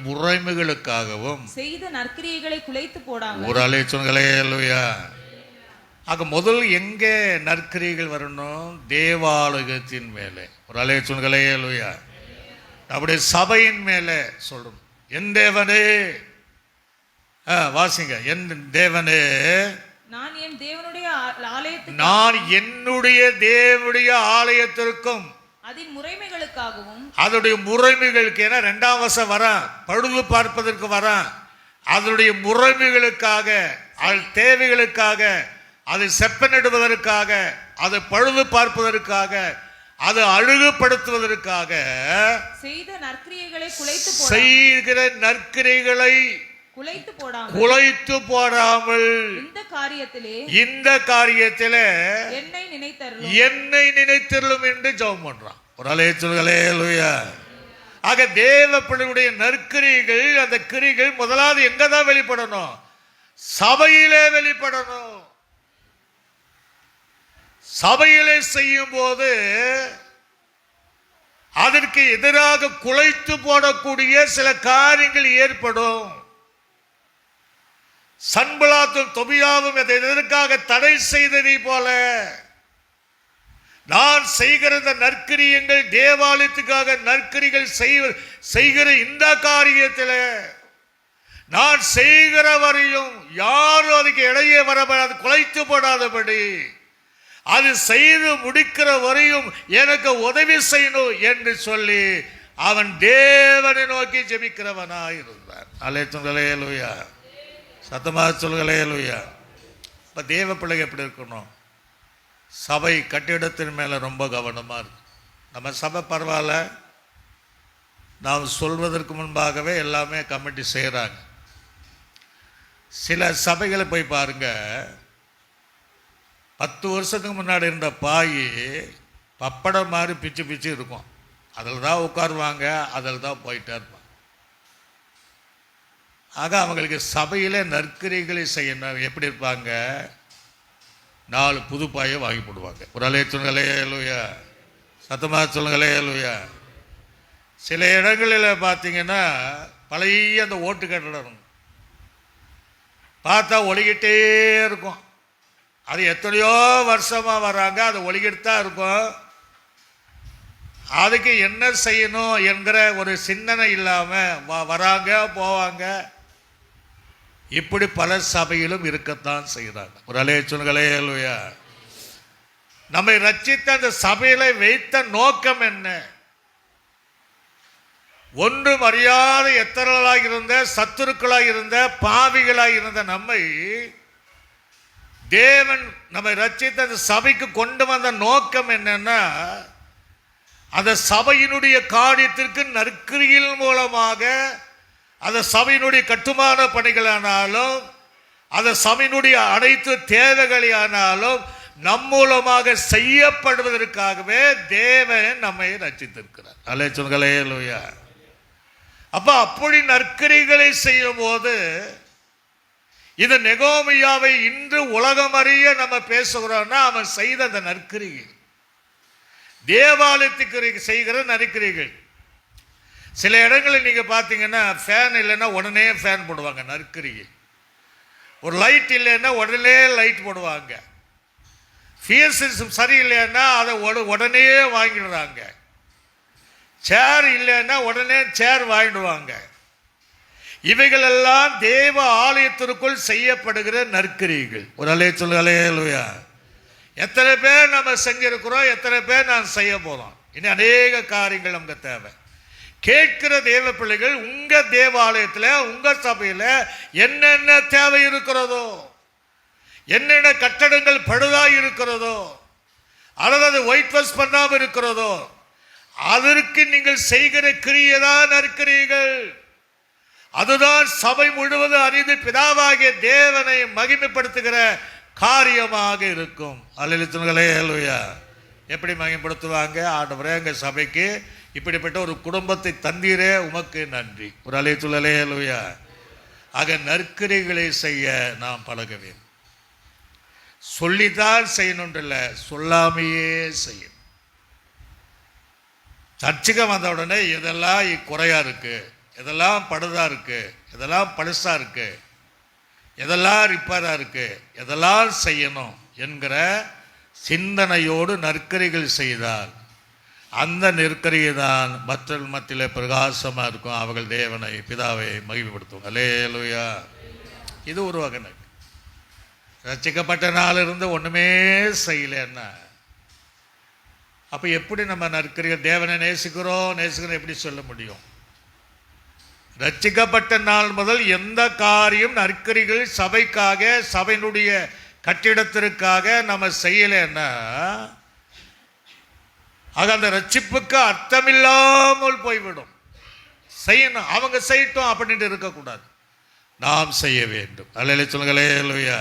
முறைமைகளுக்காகவும்
செய்த நற்கிரியைகளை குலைத்து போடாமல்.
ஒரு
அலைச்சல்களே அல்லையா. ஆக முதல் எங்கே நற்கிரியைகள் வரணும்? தேவாலயத்தின் மேலே. ஒரு அலைச்சல்களே அல்லையா. நம்முடைய சபையின் மேலே சொல்லணும். என் தேவனே, வாசிங்க, என் தேவனே,
நான் என்னுடைய
தேவனுடைய ஆலயத்திற்கும் அதனுடைய முறைமைகளுக்கு, ஏன்னா 2ஆம் வசனம் வர பழுது பார்ப்பதற்கு வர, அதனுடைய முறைமைகளுக்காக, அது தேவைகளுக்காக, அதை செப்பனிடுவதற்காக, அதை பழுது பார்ப்பதற்காக, அதை அழகுபடுத்துவதற்காக செய்கிற நற்கிரியைகளை குலைத்து போடாமல் இந்த காரியத்திலே என்னை நினைத்தருளும் என்று ஜெபம் பண்றான். ஒரு அலைச்சல்களே அல்லேலூயா. ஆக தேவ பிள்ளைகளுடைய நற்கிரிகள், அந்த கிரிகள் முதலாவது எங்கதான் வெளிப்படணும்? சபையிலே வெளிப்படணும். சபையிலே செய்யும் போது அதற்கு எதிராக குலைத்து போடக்கூடிய சில காரியங்கள் ஏற்படும். சன்பலாத்தும் தொபியாவும் அதை எதற்காக தடை செய்ததை போல, நான் செய்கிற இந்த நற்கிரியங்கள், தேவாலயத்துக்காக நற்கிரிகள் செய்கிற இந்த காரியத்தில் நான் செய்கிற வரையும் யாரும் அதுக்கு இடையே வரப்படாது, குலைத்து போடாதபடி, அது செய்து முடிக்கிற வரையும் எனக்கு உதவி செய்யணும் என்று சொல்லி அவன் தேவனை நோக்கி ஜெபிக்கிறவனாய் இருந்தான். அல்லேலூயா. சத்தமாக சொல்லுங்களேலூயா. இப்போ தேவ பிள்ளைங்க எப்படி இருக்கணும்? சபை கட்டிடத்தின் மேலே ரொம்ப கவனமாக இருக்கு. நம்ம சபை பரவாயில்ல, நாம் சொல்வதற்கு முன்பாகவே எல்லாமே கமிட்டி செய்கிறாங்க. சில சபைகளை போய் பாருங்க, 10 வருஷத்துக்கு முன்னாடி இருந்த பாய் பப்படம் மாதிரி பிச்சு பிச்சு இருக்கும். அதில் தான் உட்காருவாங்க, அதில் தான் போயிட்டே இருப்பாங்க. ஆக அவங்களுக்கு சபையில் நற்கிரிகளை செய்யணும். எப்படி இருப்பாங்க? 4 புது பாயை வாங்கி போடுவாங்க. ஒரு அலைச்சல்களே அல்லேலூயா. சத்தமாக சொல்லுங்களே அல்லேலூயா. சில இடங்களில் பார்த்தீங்கன்னா பழைய அந்த ஓட்டு கட்டடம் பார்த்தா ஒலிக்கிட்டே இருக்கும். அது எத்தனையோ வருஷமாக வராங்க, அது ஒலிக்கிட்டு தான் இருக்கும். அதுக்கு என்ன செய்யணும் என்கிற ஒரு சிந்தனை இல்லாமல் வராங்க போவாங்க. இப்படி பல சபையிலும் இருக்கத்தான் செய்கிறாங்க. ஒரு அலைச்சல்களே அல்லேலூயா. நம்மை ரட்சித்த அந்த சபையில வைத்த நோக்கம் என்ன? ஒன்றும் அறியாத எத்தரலாக இருந்த, சத்துருக்களாக இருந்த, பாவிகளாக இருந்த நம்மை தேவன் நம்மை ரட்சித்த அந்த சபைக்கு கொண்டு வந்த நோக்கம் என்னன்னா, அந்த சபையினுடைய காரியத்திற்கு நற்கிரியின் மூலமாக, அந்த சபையினுடைய கட்டுமான பணிகளானாலும், அந்த சபையினுடைய அனைத்து தேவைகளானாலும் நம் மூலமாக செய்யப்படுவதற்காகவே தேவன் நம்மை ரட்சித்திருக்கிறார். அல்லேலூயா. அப்படி நற்கிரிகளை செய்யும் போது இந்த நெகோமியாவை இன்று உலகம் அறிய நம்ம பேசுகிறோம்னா அவன் செய்த அந்த நற்கிரிகள், தேவாலயத்துக்கு செய்கிற நற்கிரிகள். சில இடங்களில் நீங்க பார்த்தீங்கன்னா ஃபேன் இல்லைன்னா உடனே ஃபேன் போடுவாங்க, நற்கிரிகள். ஒரு லைட் இல்லைன்னா உடனே லைட் போடுவாங்க. ஃபீஸ் சரியில்லைன்னா அதை உடனே வாங்கிடுறாங்க. சேர் இல்லைன்னா உடனே சேர் வாங்கிடுவாங்க. இவைகளெல்லாம் தேவ ஆலயத்திற்குள் செய்யப்படுகிற நற்கிரிகள். ஒரு அலைய சொல்லு, அல்லேலூயா. எத்தனை பேர் நம்ம செஞ்சிருக்கிறோம், எத்தனை பேர் நான் செய்ய போறோம். இன்னும் அநேக காரியங்கள் நமக்கு தேவை. கேட்கிற தேவ பிள்ளைகள், உங்க தேவாலயத்தில் உங்க சபையில் என்னென்ன தேவை இருக்கிறதோ, என்னென்ன கட்டடங்கள் பழுதாய் இருக்கிறதோ, அல்லது ஒயிட் வாஷ் பண்ணாமல் இருக்கிறதோ, அதற்கு நீங்கள் செய்கிற கிரியைதான் நற்கிரிகள். அதுதான் சபை முழுவதும் அறிந்து பிதாவாகிய தேவனை மகிமைப்படுத்துகிற காரியமாக இருக்கும். அல்லேலூயா. எப்படி மகிமைப்படுத்துவாங்க? ஆண்டவரே, எங்க சபைக்கு இப்படிப்பட்ட ஒரு குடும்பத்தை தந்தீரே, உமக்கு நன்றி. ஒரு அல்லேலூயா. ஆக நற்கிரிகளை செய்ய நாம் பழக வேண்டும். சொல்லித்தான் செய்யணும்ல, சொல்லாமையே செய்யும். சர்ச்சுக்கு வந்த உடனே இதெல்லாம் குறையா இருக்கு, இதெல்லாம் படுதா இருக்கு, இதெல்லாம் பழுசா இருக்கு, இதெல்லாம் ரிப்பேரா இருக்கு, இதெல்லாம் செய்யணும் என்கிற சிந்தனையோடு நற்கரிகள் செய்தால் அந்த நெருக்கரியை தான் மற்ற மத்தியில் பிரகாசமா இருக்கும். அவர்கள் தேவனை பிதாவை மகிமைப்படுத்தும். அல்லேலூயா. இது ஒரு வகை. ரட்சிக்கப்பட்ட நாளிலிருந்து ஒண்ணுமே செய்யலன்னா அப்ப எப்படி நம்ம நற்கரிகள் தேவனை நேசிக்கிறோம் எப்படி சொல்ல முடியும்? ரட்சிக்கப்பட்ட நாள் முதல் எந்த காரியம் நற்கரிகள் சபைக்காக, சபையினுடைய கட்டிடத்திற்காக நம்ம செய்யலைன்னா ஆக அந்த ரட்சிப்புக்கு அர்த்தமில்லாமல் போய்விடும். செய்யணும், அவங்க செய்யட்டும் அப்படின்ட்டு இருக்கக்கூடாது, நாம் செய்ய வேண்டும். அல்லேலூயா சொல்லுங்க, அல்லேலூயா.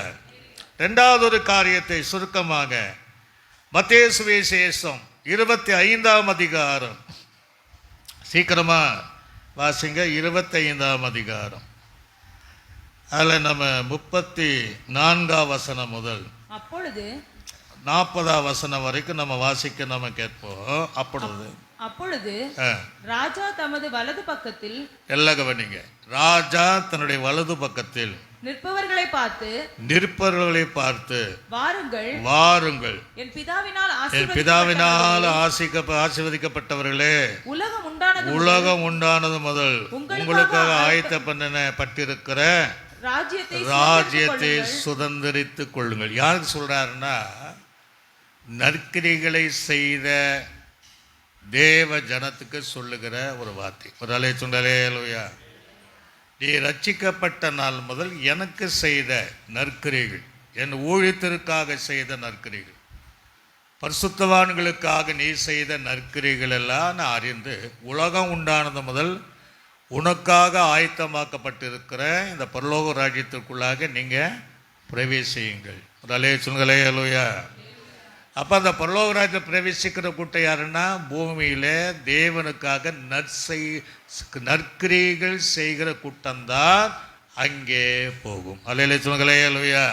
இரண்டாவது ஒரு காரியத்தை சுருக்கமாக மத்தேயு சுவிசேஷம் 25ஆம் அதிகாரம், சீக்கிரமா வாசிங்க, 25ஆம் அதிகாரம். அதில் நம்ம 34ஆம் வசனம் முதல்
அப்பொழுது
40ஆம் வசனம் வரைக்கும் நம்ம வாசிக்க நம்ம கேட்போம். அப்பொழுது
ராஜா தமது வலது பக்கத்தில்,
எல்லாம் கவனிங்க, ராஜா தன்னுடைய வலது பக்கத்தில்
நிற்பவர்களை
பார்த்து
வாருங்கள், என் பிதாவினால்
ஆசீர்வதிக்கப்பட்டவர்களே, உலகம் உண்டானது முதல் உங்களுக்காக ஆயத்தப்பட்டிருக்கிற ராஜ்யத்தை சுதந்திரித்துக் கொள்ளுங்கள். யாருக்கு சொல்றாருன்னா, நற்கிரிகளை செய்த தேவ ஜனத்துக்கு சொல்லுகிற ஒரு வார்த்தை. ஒரு அல்லேலூயா. நீ ரட்சிக்கப்பட்ட நாள் முதல் எனக்கு செய்த நற்கிரிகள், என் ஊழியத்திற்காக செய்த நற்கிரிகள், பரிசுத்தவான்களுக்காக நீ செய்த நற்கிரிகள் எல்லாம் நான் அறிந்து உலகம் உண்டானது முதல் உனக்காக ஆயத்தமாக்கப்பட்டிருக்கிற இந்த பரலோக ராஜ்யத்திற்குள்ளாக நீங்க பிரவேசியுங்கள். அல்லேலூயா. அப்ப அந்த பரலோக ராஜ்யத்தை பிரவேசிக்கிற கூட்டம் யாருன்னா, பூமியில தேவனுக்காக நற்கிரிகள் செய்கிற கூட்டம்தான் அங்கே போகும். அல்லேலூயா.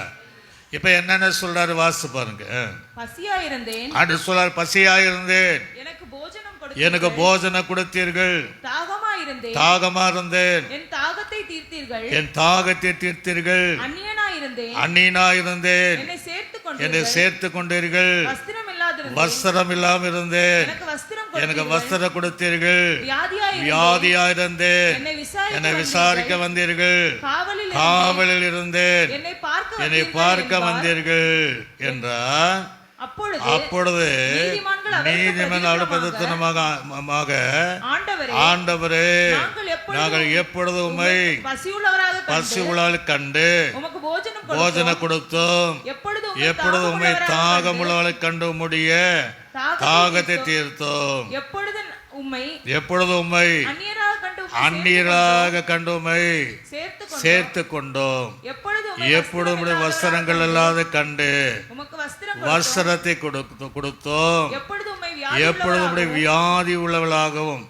இப்ப என்னென்ன சொல்றாரு வாசி பாருங்க. அது சொல்றாரு, பசியாயிருந்தேன், எனக்கு போஜனம் கொடுத்தீர்கள், தாகமா இருந்தேன், என் தாகத்தை தீர்த்தீர்கள், அந்நியனாயிருந்தேன், என்னை சேர்த்து கொண்டீர்கள், வஸ்திரம் இல்லாம இருந்தேன், எனக்கு வஸ்திரம் கொடுத்தீர்கள், வியாதியாயிருந்தேன், என்னை விசாரிக்க வந்தீர்கள், காவலில் இருந்தேன், என்னை பார்க்க வந்தீர்கள் என்றார். அப்பொழுது நீதிமன்ற ஆண்டவரே, நாங்கள் எப்பொழுது உம்மை பசியுள்ளால் கண்டு போஜனம் கொடுத்தோம், எப்பொழுது உம்மை தாகமுள்ளவளை கண்டு உம்முடைய தாகத்தை தீர்த்தோம், எப்பொழுது உம்மை அந்நியராக கண்டு உம்மை சேர்த்து கொண்டோம், எப்பொழுது உம்முடைய வஸ்திரங்கள் இல்லாத கண்டு வஸ்திரத்தை கொடுத்தோம், எப்பொழுது உம்முடைய வியாதி உள்ளவளாகவும்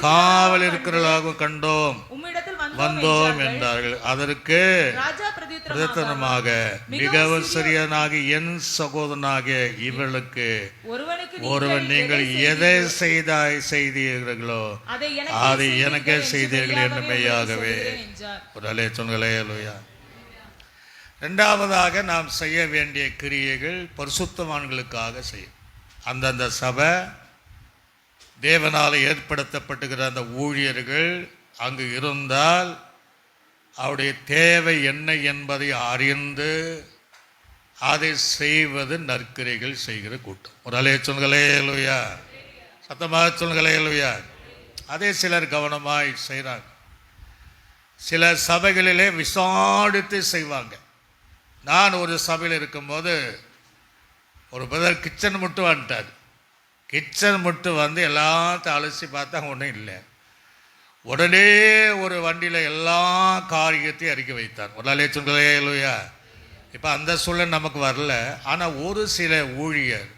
காவல் இருக்கிறவர்களாகவும் கண்டோம்
உம்மிடத்தில்
வந்தோம் என்றார்கள். அதற்கு
ராஜா
பிரதித்தனமாக மிகவும் சிறியனாகி என் சகோதரனாகிய இவர்களுக்கு ஒருவன் நீங்கள் எதை செய்தீர்களோ அதை எனக்கே செய்தீர்கள் என்று மெய்யாகவே ஒரு அலேச்சொன்களே அல்லையா. இரண்டாவதாக நாம் செய்ய வேண்டிய கிரியைகள் பரிசுத்தவான்களுக்காக செய்யும். அந்தந்த சபை தேவனால் ஏற்படுத்தப்பட்டுகிற அந்த ஊழியர்கள் அங்கு இருந்தால் அவருடைய தேவை என்ன என்பதை அறிந்து அதை செய்வது நற்கிரைகள் செய்கிற கூட்டம். ஒரு அலேச்சொன்களே அல்லையா, சத்தமாக சொல்களே அல்லையா. அதே சிலர் கவனமாய் செய்கிறாங்க. சில சபைகளிலே விசாரித்து செய்வாங்க. நான் ஒரு சபையில் இருக்கும்போது ஒரு பிரதர் கிச்சன் மட்டும் வந்துட்டார். கிச்சன் மட்டும் வந்து எல்லாத்தையும் அலசி பார்த்தா ஒன்றும் இல்லை. உடனே ஒரு வண்டியில் எல்லா காரியத்தையும் அறிக்கை வைத்தார். ஒரு அலேச்சொன்களே இல்லையா. இப்போ அந்த சூழல் நமக்கு வரல. ஆனால் ஒரு சில ஊழியர்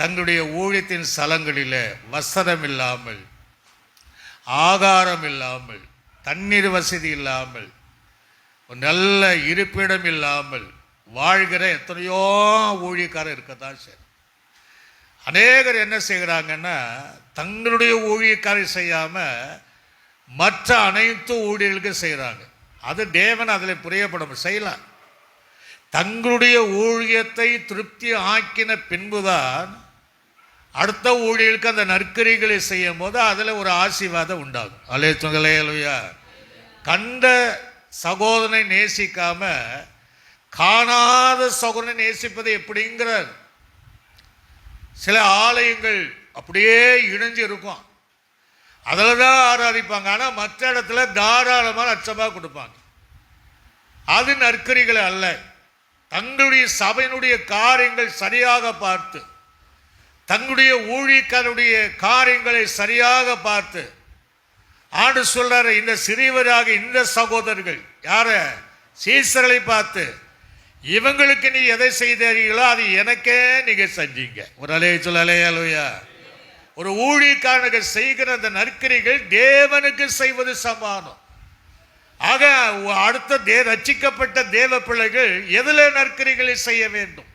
தங்களுடைய ஊழியத்தின் ஸ்தலங்களில் வஸ்திரம் இல்லாமல், ஆகாரம் இல்லாமல், தண்ணீர் வசதி இல்லாமல், ஒரு நல்ல இருப்பிடம் இல்லாமல் வாழ்கிற எத்தனையோ ஊழியக்காரர் இருக்கத்தான் சரி. அநேகர் என்ன செய்கிறாங்கன்னா, தங்களுடைய ஊழியக்காரர் செய்யாமல் மற்ற அனைத்து ஊழியர்களுக்கு செய்கிறாங்க. அது தேவன் அதில் பிரியப்படும் செய்யலாம். தங்களுடைய ஊழியத்தை திருப்தி ஆக்கின பின்புதான் அடுத்த ஊழியர்களுக்கு அந்த நற்கரிகளை செய்யும் போது அதில் ஒரு ஆசீர்வாதம் உண்டாகும். அலேச்சொன்களே அல்லையா. கண்ட சகோதரனை நேசிக்காம காணாத சகோதரனை நேசிப்பது எப்படிங்கிறார். சில ஆலயங்கள் அப்படியே இணைஞ்சு இருக்கும், அதில் தான் ஆராதிப்பாங்க. ஆனால் மற்ற இடத்துல தாராளமாக லட்சமாக கொடுப்பாங்க. அது நற்கரிகள் அல்ல. தங்களுடைய சபையினுடைய காரியங்கள் சரியாக பார்த்து, தங்களுடைய ஊழியக்காரருடைய காரியங்களை சரியாக பார்த்து ஆண்டு சொல்றாரு, இந்த சிறியவராக இந்த சகோதரர்கள் யார சீசர்களை பார்த்து, இவங்களுக்கு நீ எதை செய்தீர்களோ அது எனக்கே நீங்க செஞ்சீங்க. ஒரு அலையா. ஒரு ஊழியக்காரனுக்கு செய்கிற அந்த நற்கரிகள் தேவனுக்கு செய்வது சமானம். ஆக அடுத்த ரட்சிக்கப்பட்ட தேவ பிள்ளைகள் எதில் நற்கரிகளை செய்ய வேண்டும்?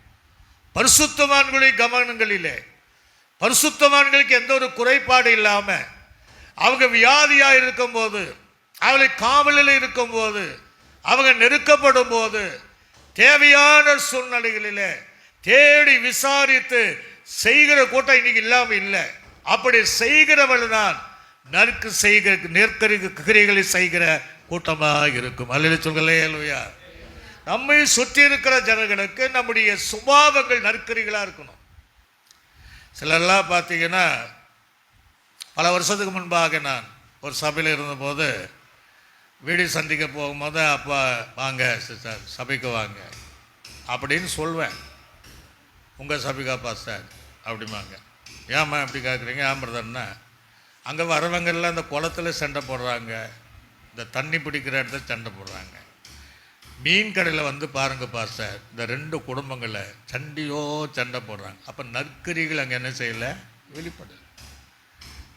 பரிசுத்தவான்களுடைய கவனங்களிலே. பரிசுத்தவான்களுக்கு எந்த ஒரு குறைபாடு இல்லாம, அவங்க வியாதியாக இருக்கும்போது, அவளை காவலில் இருக்கும்போது, அவங்க நெருக்கப்படும் போது, தேவையான சூழ்நிலைகளிலே தேடி விசாரித்து செய்கிற கூட்டம் இன்னைக்கு இல்லாமல் இல்லை. அப்படி செய்கிறவள் தான் நெற்கரிகளை செய்கிற கூட்டமாக இருக்கும். அல்ல சொல்களே அல்லையா. நம்மை சுற்றி இருக்கிற ஜனங்களுக்கு நம்முடைய சுபாவங்கள் நற்கரிகளாக இருக்கணும். சிலர்லாம் பார்த்தீங்கன்னா, பல வருஷத்துக்கு முன்பாக நான் ஒரு சபையில் இருந்தபோது வீடு சந்திக்க போகும்போது, அப்போ வாங்க சிஸ்டர் சபைக்கு வாங்க அப்படின்னு சொல்வேன். உங்கள் சபைக்காப்பா சார் அப்படிம்பாங்க. ஏம்மா எப்படி கேட்குறீங்க? ஏன் பிரதர்னா, அங்கே வரவங்கெல்லாம் இந்த குளத்தில் சண்டை போடுறாங்க, இந்த தண்ணி பிடிக்கிற இடத்துல சண்டை போடுறாங்க. மீன் கடையில் வந்து பாருங்கப்பா சார், இந்த 2 குடும்பங்களை சண்டை போடுறாங்க. அப்போ நற்கரிகள் அங்கே என்ன செய்யலை? வெளிப்படலை.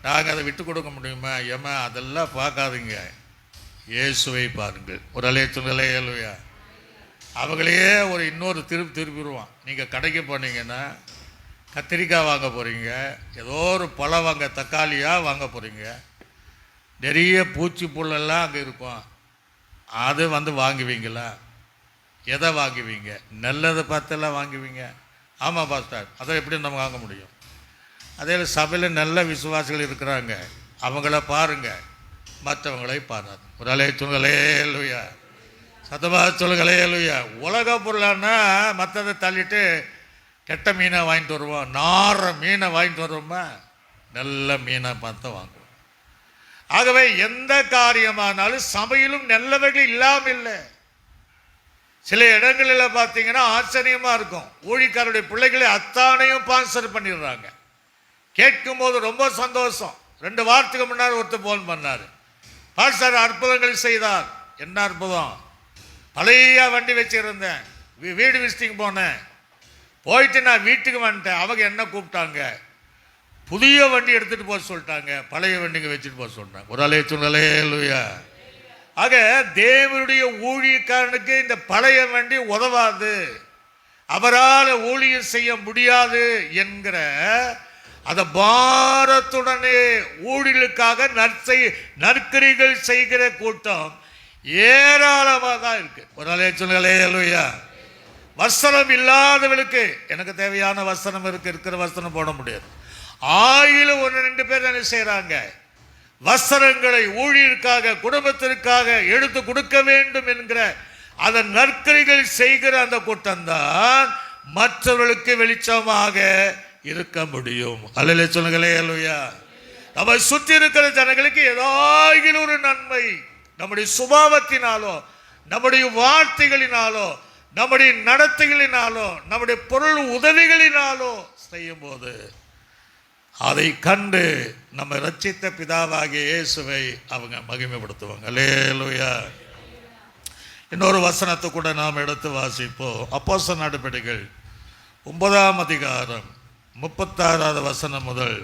நாங்கள் அதை விட்டு கொடுக்க முடியுமா? ஏமா அதெல்லாம் பார்க்காதீங்க, இயேசுவை பாருங்கள். ஒரு அலையச்சொல்லே இல்லையா. அவங்களையே ஒரு இன்னொரு திருப்பிடுவான். நீங்கள் கடைக்கு போனீங்கன்னா கத்திரிக்காய் வாங்க போகிறீங்க, ஏதோ ஒரு பழம் வாங்க, தக்காளியாக வாங்க போகிறீங்க, நிறைய பூச்சி புல்லெல்லாம் அங்கே இருக்கும். அது வந்து வாங்குவீங்களா? எதை வாங்குவீங்க? நல்லதை பார்த்தெல்லாம் வாங்குவீங்க. ஆமாம் பாஸ்டர், அதை எப்படி நம்ம வாங்க முடியும்? அதே சபையில் நல்ல விசுவாசிகள் இருக்கிறாங்க, அவங்கள பாருங்கள், மற்றவங்களை பாராது. ஒரு அலையச்சொல்களே இல்லையா. சத்தமாக சொல்லுங்களே இல்லையா. உலக பொருளானா மற்றதை தள்ளிட்டு கெட்ட மீனை வாங்கிட்டு வருவோம், நார மீனை வாங்கிட்டு வருவோமா? நல்ல மீனை பார்த்து வாங்குவோம். ஆகவே எந்த காரியமானாலும் சபையிலும் நல்லவர்கள் இல்லாமல் இல்லை. சில இடங்களில் பார்த்தீங்கன்னா ஆச்சரியமாக இருக்கும். ஊழியக்காரருடைய பிள்ளைகளை அத்தானையும் ஸ்பான்சர் பண்ணிடுறாங்க. கேட்கும் போது ரொம்ப சந்தோஷம். 2 வாரத்துக்கு முன்னாடி ஒருத்தர் ஃபோன் பண்ணார், பாஸ்டர் அற்புதங்கள் செய்தார். என்ன அற்புதம்? பழைய வண்டி வச்சுருந்தேன், வீடு விசிட்டிங் போனேன், போயிட்டு நான் வீட்டுக்கு வந்துட்டேன். அவங்க என்ன கூப்பிட்டாங்க,
புதிய வண்டி எடுத்துட்டு போக சொல்லிட்டாங்க, பழைய வண்டிங்க வச்சுட்டு போக சொல்றாங்க. ஒரு அல்லேலூயா. ஆக தேவனுடைய ஊழியக்காரனுக்கு இந்த பழைய வண்டி உதவாது, அவரால் ஊழியம் செய்ய முடியாது என்கிற அந்த பாரத்துடனே ஊழியர்களுக்காக நற்கரிகள் செய்கிற கூட்டம் ஏராளமாக தான் இருக்கு. ஒரு அல்லேலூயா. வஸ்திரம் இல்லாதவளுக்கு எனக்கு தேவையான வஸ்திரம் இருக்கு, இருக்கிற வஸ்திரம் போட முடியாது. ஆயிலும் 1-2 பேர் என்ன செய்யறாங்க, வஸ்திரங்களை ஊழியருக்காக குடும்பத்திற்காக எடுத்து கொடுக்க வேண்டும் என்கிற அதன் நற்கரிகள் செய்கிற அந்த கூட்டம் தான் மற்றவர்களுக்கு வெளிச்சமாக இருக்க முடியும். அல்லேலூயா சொல்லுங்களே. அல்லேலூயா. நம்ம சுற்றி இருக்கிற ஜனங்களுக்கு ஏதாவது ஒரு நன்மை நம்முடைய சுபாவத்தினாலோ, நம்முடைய வார்த்தைகளினாலோ, நம்முடைய நடத்தைகளினாலோ, நம்முடைய பொருள் உதவிகளினாலோ செய்யும் போது அதை கண்டு நம்ம ரட்சித்த பிதாவாகிய இயேசுவை அவங்க மகிமைப்படுத்துவாங்க. அல்லேலூயா. இன்னொரு வசனத்தை கூட நாம் எடுத்து வாசிப்போம். அப்போஸ்தலர் நடபடிகள் 9ஆம் அதிகாரம் 36வது வசனம் முதல்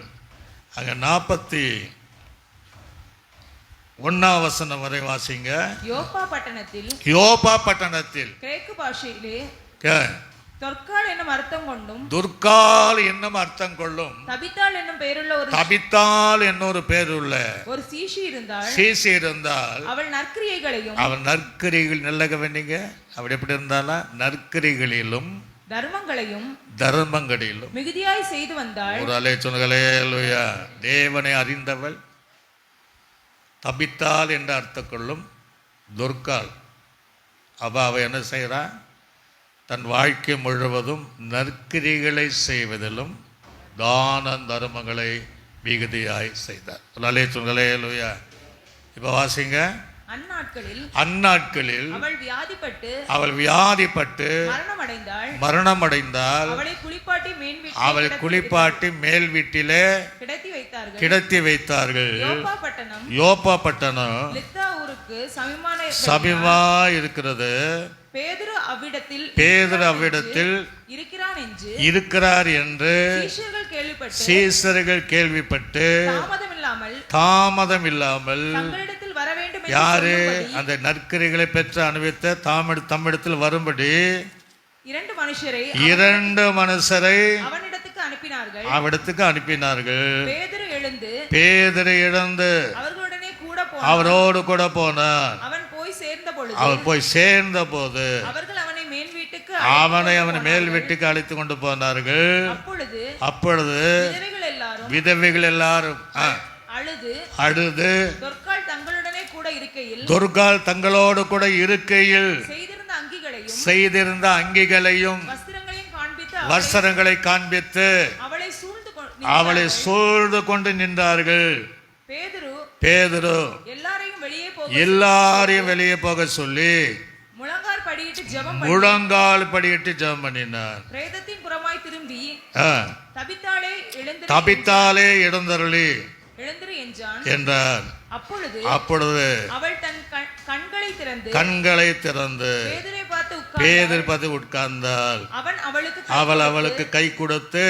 அங்க 41ஆம் வசனம் வரை வாசிங்க.
யோப்பா பட்டணத்தில் கிரேக்கு பாஷையிலே தொர்க்காள் என்னும் அர்த்தம் கொண்டும்,
துர்கால் என்னும் அர்த்தம் கொள்ளும்,
தபித்தாள் என்னும் பெயருள்ள
தபித்தாள் என்னொரு பேருள்ள
ஒரு சீஷி
இருந்தால்
அவள் நற்கிரியைகளையும்,
அவள் நற்கிரிகள் நல்ல கவனிங்க, அவள் எப்படி இருந்தாலும் நற்கிரிகளிலும் தர்மங்களிலும்
மிகுதியாய் செய்து வந்தாள்.
ஒரு அல்லேலூயா. தேவனை அறிந்தவள் தபித்தாள் என்ற அர்த்தம் கொள்ளும் துர்கால். அவ என்ன செய்யறா, தன் வாழ்க்கை முழுவதும் நற்கிரிகளை செய்வதிலும் தான தர்மங்களை மிகுதியாய் செய்தார். அல்லேலூயா. இப்ப வாசிங்க. அந்நாட்களில் அவள் வியாதிப்பட்டு மரணமடைந்தால் அவளை குளிப்பாட்டி மேல் வீட்டிலே கிடத்தி வைத்தார்கள். யோப்பா பட்டணம் சமீபமா இருக்கிறது. பேதுரு அவ்விடத்தில் இருக்கிறார் என்று சீஷர்கள் கேள்விப்பட்டு தாமதம் இல்லாமல் யாரு அந்த நற்கரிகளை பெற்று அனுபவித்த தம்மிடத்தில் வரும்படி 2 மனுஷரை அவனிடத்துக்கு அனுப்பினார்கள். பேதுரு எழுந்து அவரோடு கூட போனார். அவர் போய் சேர்ந்த போது அவனை மேல் வீட்டுக்கு அழைத்து கொண்டு போனார்கள். அப்பொழுது விதவைகள் எல்லாரும் அழுது துர்கால் தங்களோடு கூட இருக்கையில் செய்திருந்த அங்கிகளையும் வஸ்திரங்களை காண்பித்து அவளை சூழ்ந்து கொண்டு நின்றார்கள். பேதுரு எல்லாரையும் வெளியே போக சொல்லி முழங்கால் படியிட்டு ஜெபம் பண்ணினார். தபித்தாளே எழுந்தருளி என்றார். அப்பொழுது கண்களை திறந்து பேதுரு பார்த்து உட்கார்ந்தாள். அவள் அவளுக்கு கை கொடுத்து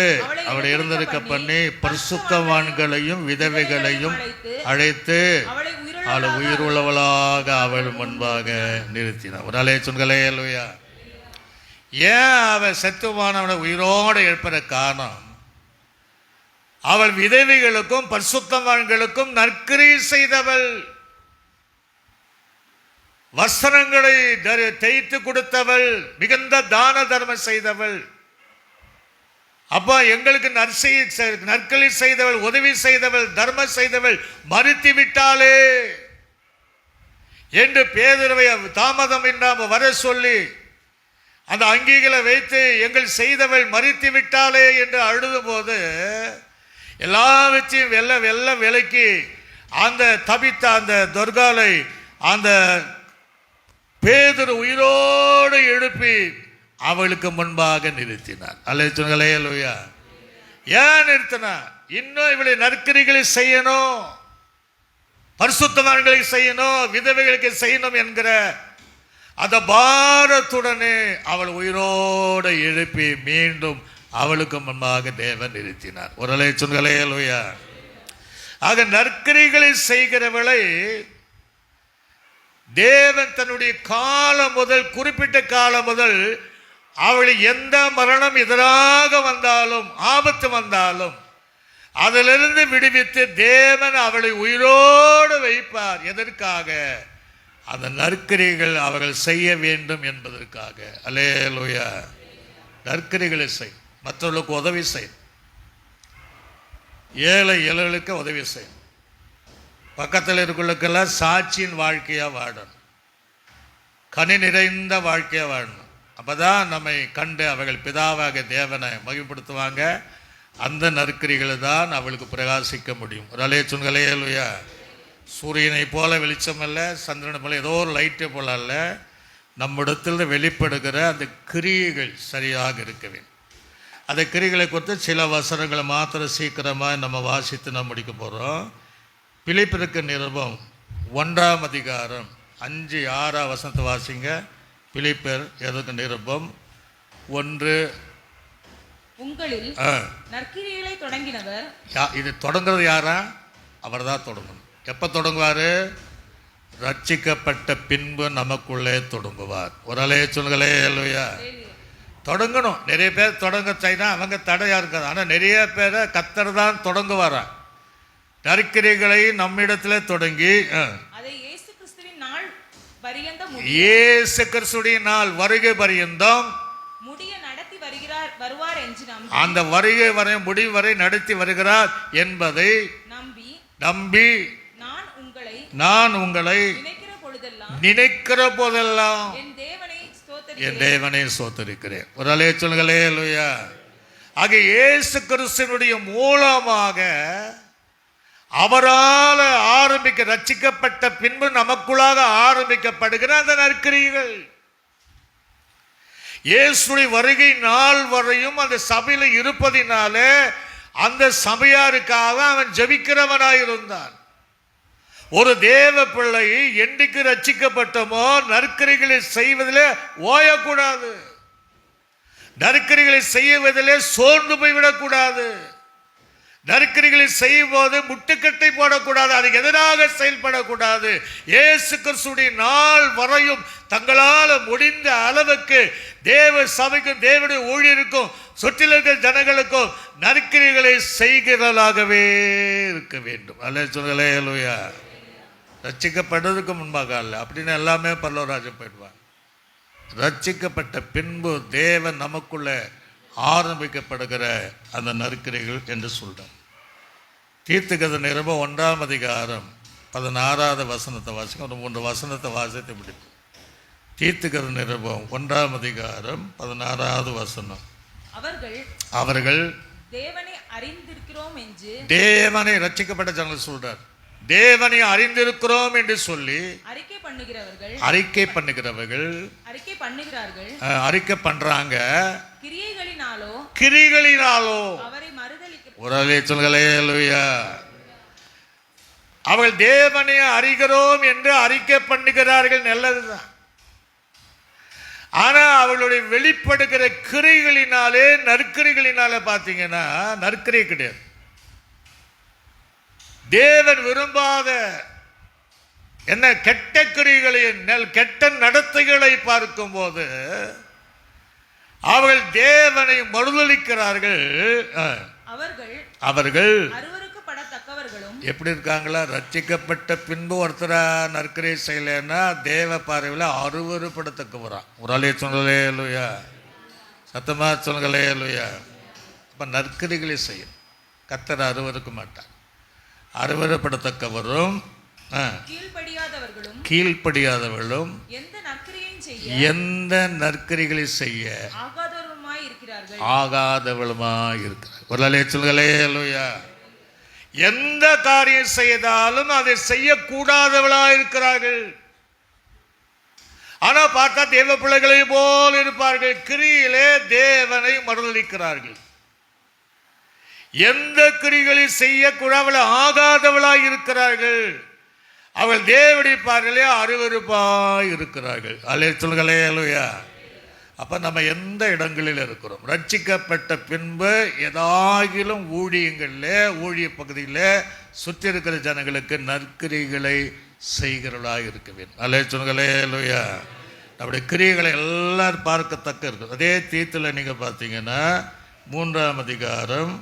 அவளை எழுந்திருக்க பண்ணி பரிசுத்தவான்களையும் விதவைகளையும் அழைத்து அவளை உயிர் உள்ளவளாக அவள் முன்பாக நிறுத்தினார். ஒரு அல்லேலூயா. ஏன் அவள் செத்துவானவனை உயிரோடு எழுப்பத காரணம், அவள் விதவைகளுக்கும் பரிசுத்தவான்களுக்கும் நற்கிரி செய்தவள், வஸ்திரங்களை தேய்த்து கொடுத்தவள், மிகுந்த தான தர்மம் செய்தவள். அப்பா எங்களுக்கு நற்கரி செய்தவள், உதவி செய்தவள், தர்மம் செய்தவள் மறுத்து விட்டாளே என்று பேதுருவை தாமதம் இல்லாமல் வர சொல்லி அந்த அங்கிகளை வைத்து எங்கள் செய்தவள் மறுத்து விட்டாளே என்று அழுது போது எல்லாவற்றையும் வெள்ள விலைக்கு அந்த தபித்த அந்த துர்காலை அந்த பேதுரு உயிரோடு எழுப்பி அவளுக்கு முன்பாக நிறுத்தினார். அல்லேலூயா. ஏன் நிறுத்தினா, இன்னும் இவளை நற்கரிகளை செய்யணும், பரிசுத்தவான்களை செய்யணும், விதவைகளுக்கு செய்யணும் என்கிற அந்த பாரத்துடனே அவள் உயிரோடு எழுப்பி மீண்டும் அவளுக்கு முன்பாக தேவன் நிறுத்தினார். ஒரு சொல்களே அல்லேலூயா. ஆக நற்கிரிகளை செய்கிறவளை தேவன் தன்னுடைய காலம் முதல், குறிப்பிட்ட காலம் முதல், அவள் எந்த மரணம் எதிராக வந்தாலும், ஆபத்து வந்தாலும் அதிலிருந்து விடுவித்து தேவன் அவளை உயிரோடு வைப்பார். எதற்காக? அந்த நற்கிரிகள் அவர்கள் செய்ய வேண்டும் என்பதற்காக. அல்லேலூயா. நற்கிரிகளை செய், மற்றவர்களுக்கு உதவி செய், ஏழை எழலுக்கு உதவி செய், பக்கத்தில் இருக்கிறவர்களுக்கெல்லாம் சாட்சியின் வாழ்க்கையாக வாழணும், கனி நிறைந்த வாழ்க்கையாக வாழணும். அப்போ தான் நம்மை கண்டு அவர்கள் பிதாவாக தேவனை மகிமைப்படுத்துவாங்க. அந்த நற்கிரிகளை தான் அவளுக்கு பிரகாசிக்க முடியும். ஒரு சொல்களே அல்லேலூயா. சூரியனை போல வெளிச்சம் அல்ல, சந்திரனை போல ஏதோ ஒரு லைட்டை போல அல்ல, நம்மிடத்தில் வெளிப்படுகிற அந்த கிரியைகள் சரியாக இருக்க வேண்டும். அந்த கிரிகளை குறித்து சில வசனங்களை மாத்திரம் சீக்கிரமாக நம்ம வாசித்து நம்ம முடிக்க போகிறோம். பிலிப்பியருக்கு நிருபம் 1ஆம் அதிகாரம் 5-6 வசனத்தை வாசிங்க. பிலிப்பியர் எதற்கு நிருபம் 1.
உங்களில் நற்கிரியைகளை தொடங்கினவர்.
இது தொடங்குறது யாரா? அவர் தான் தொடங்கணும். எப்போ தொடங்குவார்? ரட்சிக்கப்பட்ட பின்பு நமக்குள்ளே தொடங்குவார். ஒரு சொல்களே அல்லேலூயா. தொடங்கணும். நிறைய பேர் தொடங்க செய்னா அவங்க தடையாக இருக்காது. ஆனால் நிறைய பேரை கர்த்தர் தான் தொடங்குவாரா. நற்கிரிகளை நம்மிடத்தில் தொடங்கி
அதை இயேசு கிறிஸ்துவின் நாள் பரியந்தம்,
இயேசு கிறிஸ்துவின் நாள் வருகை பரியந்தம்
முடிய நடத்தி வருவார் என்று
அந்த வருகை வரை முடிவு வரை நடத்தி வருகிறார் என்பதை நம்பி நான் உங்களை நினைக்கிற போதெல்லாம் என் தேவனை ஸ்தோத்திரிக்கிறேன். ஒரு சொல்களே அல்லேலூயா. ஆக இயேசு கிறிஸ்துவினுடைய மூலமாக அவரால் ஆரம்பிக்க, ரட்சிக்கப்பட்ட பின்பு நமக்குள்ளாக ஆரம்பிக்கப்படுகிற அந்த நற்கிரிகள், இயேசுடைய வருகை நாள் வரையும் அந்த சபையில் இருப்பதினாலே அந்த சபையாருக்காக அவன் ஜெபிக்கிறவனாயிருந்தான். ஒரு தேவ பிள்ளை என்றைக்கு ரட்சிக்கப்பட்டமோ நற்கிரிகளை செய்வதிலே ஓயக்கூடாது, நற்கிரிகளை செய்வதிலே சோர்ந்து போய்விடக்கூடாது, நற்கிரிகளை செய்யும் போது முட்டுக்கட்டை போடக்கூடாது, அதுக்கு எதிராக செயல்படக்கூடாது. இயேசு கிறிஸ்துவின் நாள் வரையும் தங்களால் முடிந்த அளவுக்கு தேவ சபைக்கும் தேவனுடைய ஊழியருக்கும் சுற்றில் இருக்கிற ஜனங்களுக்கும் நற்கிரிகளை செய்கிறதாகவே இருக்க வேண்டும். அல்லேலூயா அல்லேலூயா. ரட்சிக்கப்படுறதுக்கு முன்பாக அல்ல, அப்படின்னு எல்லாமே பரலோகராஜ்யம் போயிடுவாங்க. ரட்சிக்கப்பட்ட பின்பு தேவன் நமக்குள்ள ஆரம்பிக்கப்படுகிற அந்த நற்கிரிகள் என்று சொல்றார். தீர்த்துக்கதரிசி நிருபம் 1ஆம் அதிகாரம் 16வது வசனத்தை வாசிக்க. ஒரு 3 வசனத்தை வாசித்து முடிப்போம். தீர்த்துக்கதரிசி நிருபம் 1ஆம் அதிகாரம் 16வது வசனம். அவர்கள் தேவனை அறிந்திருக்கிறோம் என்று, தேவனை ரட்சிக்கப்பட்ட ஜனங்கள் சொல்றார், தேவனை அறிந்திருக்கிறோம் என்று சொல்லி அறிக்கை பண்றாங்க. கிரிகளினாலோ ஒரு சொல்களே அல்லேலூயா. அவர்கள் தேவனை அறிகிறோம் என்று அறிக்கை பண்ணுகிறார்கள், நல்லதுதான். ஆனா அவர்களுடைய வெளிப்படுகிற கிரிகளினாலே, நற்கிரிகளினாலே பார்த்தீங்கன்னா நற்கிரி கிடையாது. தேவன் விரும்பாத என்ன கெட்ட கிரிகளின் கெட்ட நடத்தைகளை பார்க்கும் போது அவர்கள் தேவனை மறுதலிக்கிறார்கள். அவர்கள் எப்படி இருக்காங்களா? ரட்சிக்கப்பட்ட பின்பு ஒருத்தரா நற்கிரியை செய்யலைன்னா தேவ பார்வையில் அருவருப்படத்தக்கவரா. ஒரு சொல்களே அல்லேலூயா. சத்தமா சொல்களே அல்லேலூயா. அப்ப நற்கிரிகளை செய்யும் கர்த்தர் அருவருக்க மாட்டார். அருவருப்படத்தக்கவரும் கீழ்ப்படியாதவர்களும் எந்த நற்கிரிகளை செய்ய ஆகாதவளுமாய் இருக்கிறார். ஒரு சொல்களே அல்லேலூயா. எந்த காரியம் செய்தாலும் அதை செய்யக்கூடாதவளாய் இருக்கிறார்கள். ஆனா பார்த்தா தேவ பிள்ளைகளை போல் இருப்பார்கள், கிரியிலே தேவனை மறுதலிக்கிறார்கள். எந்த கிரிகளை செய்யக்கூடாத ஆகாதவளாய் இருக்கிறார்கள். அவள் தேவனுடைய பார்வையிலே அருவருப்பாய் இருக்கிறார்கள். அல்லேலூயா. அப்போ நம்ம எந்த இடங்களில் இருக்கிறோம்? ரட்சிக்கப்பட்ட பின்பு ஏதாகிலும் ஊழிய பகுதியில் சுற்றி இருக்கிற ஜனங்களுக்கு நற்கிரிகளை செய்கிறவர்களாக இருக்க வேண்டும். அல்லே சொல்லுங்களே லூயா. நம்முடைய கிரியைகளை எல்லாரும் பார்க்கத்தக்க இருக்குது. அதே தீத்துல நீங்கள் பார்த்தீங்கன்னா 3ஆம் அதிகாரம்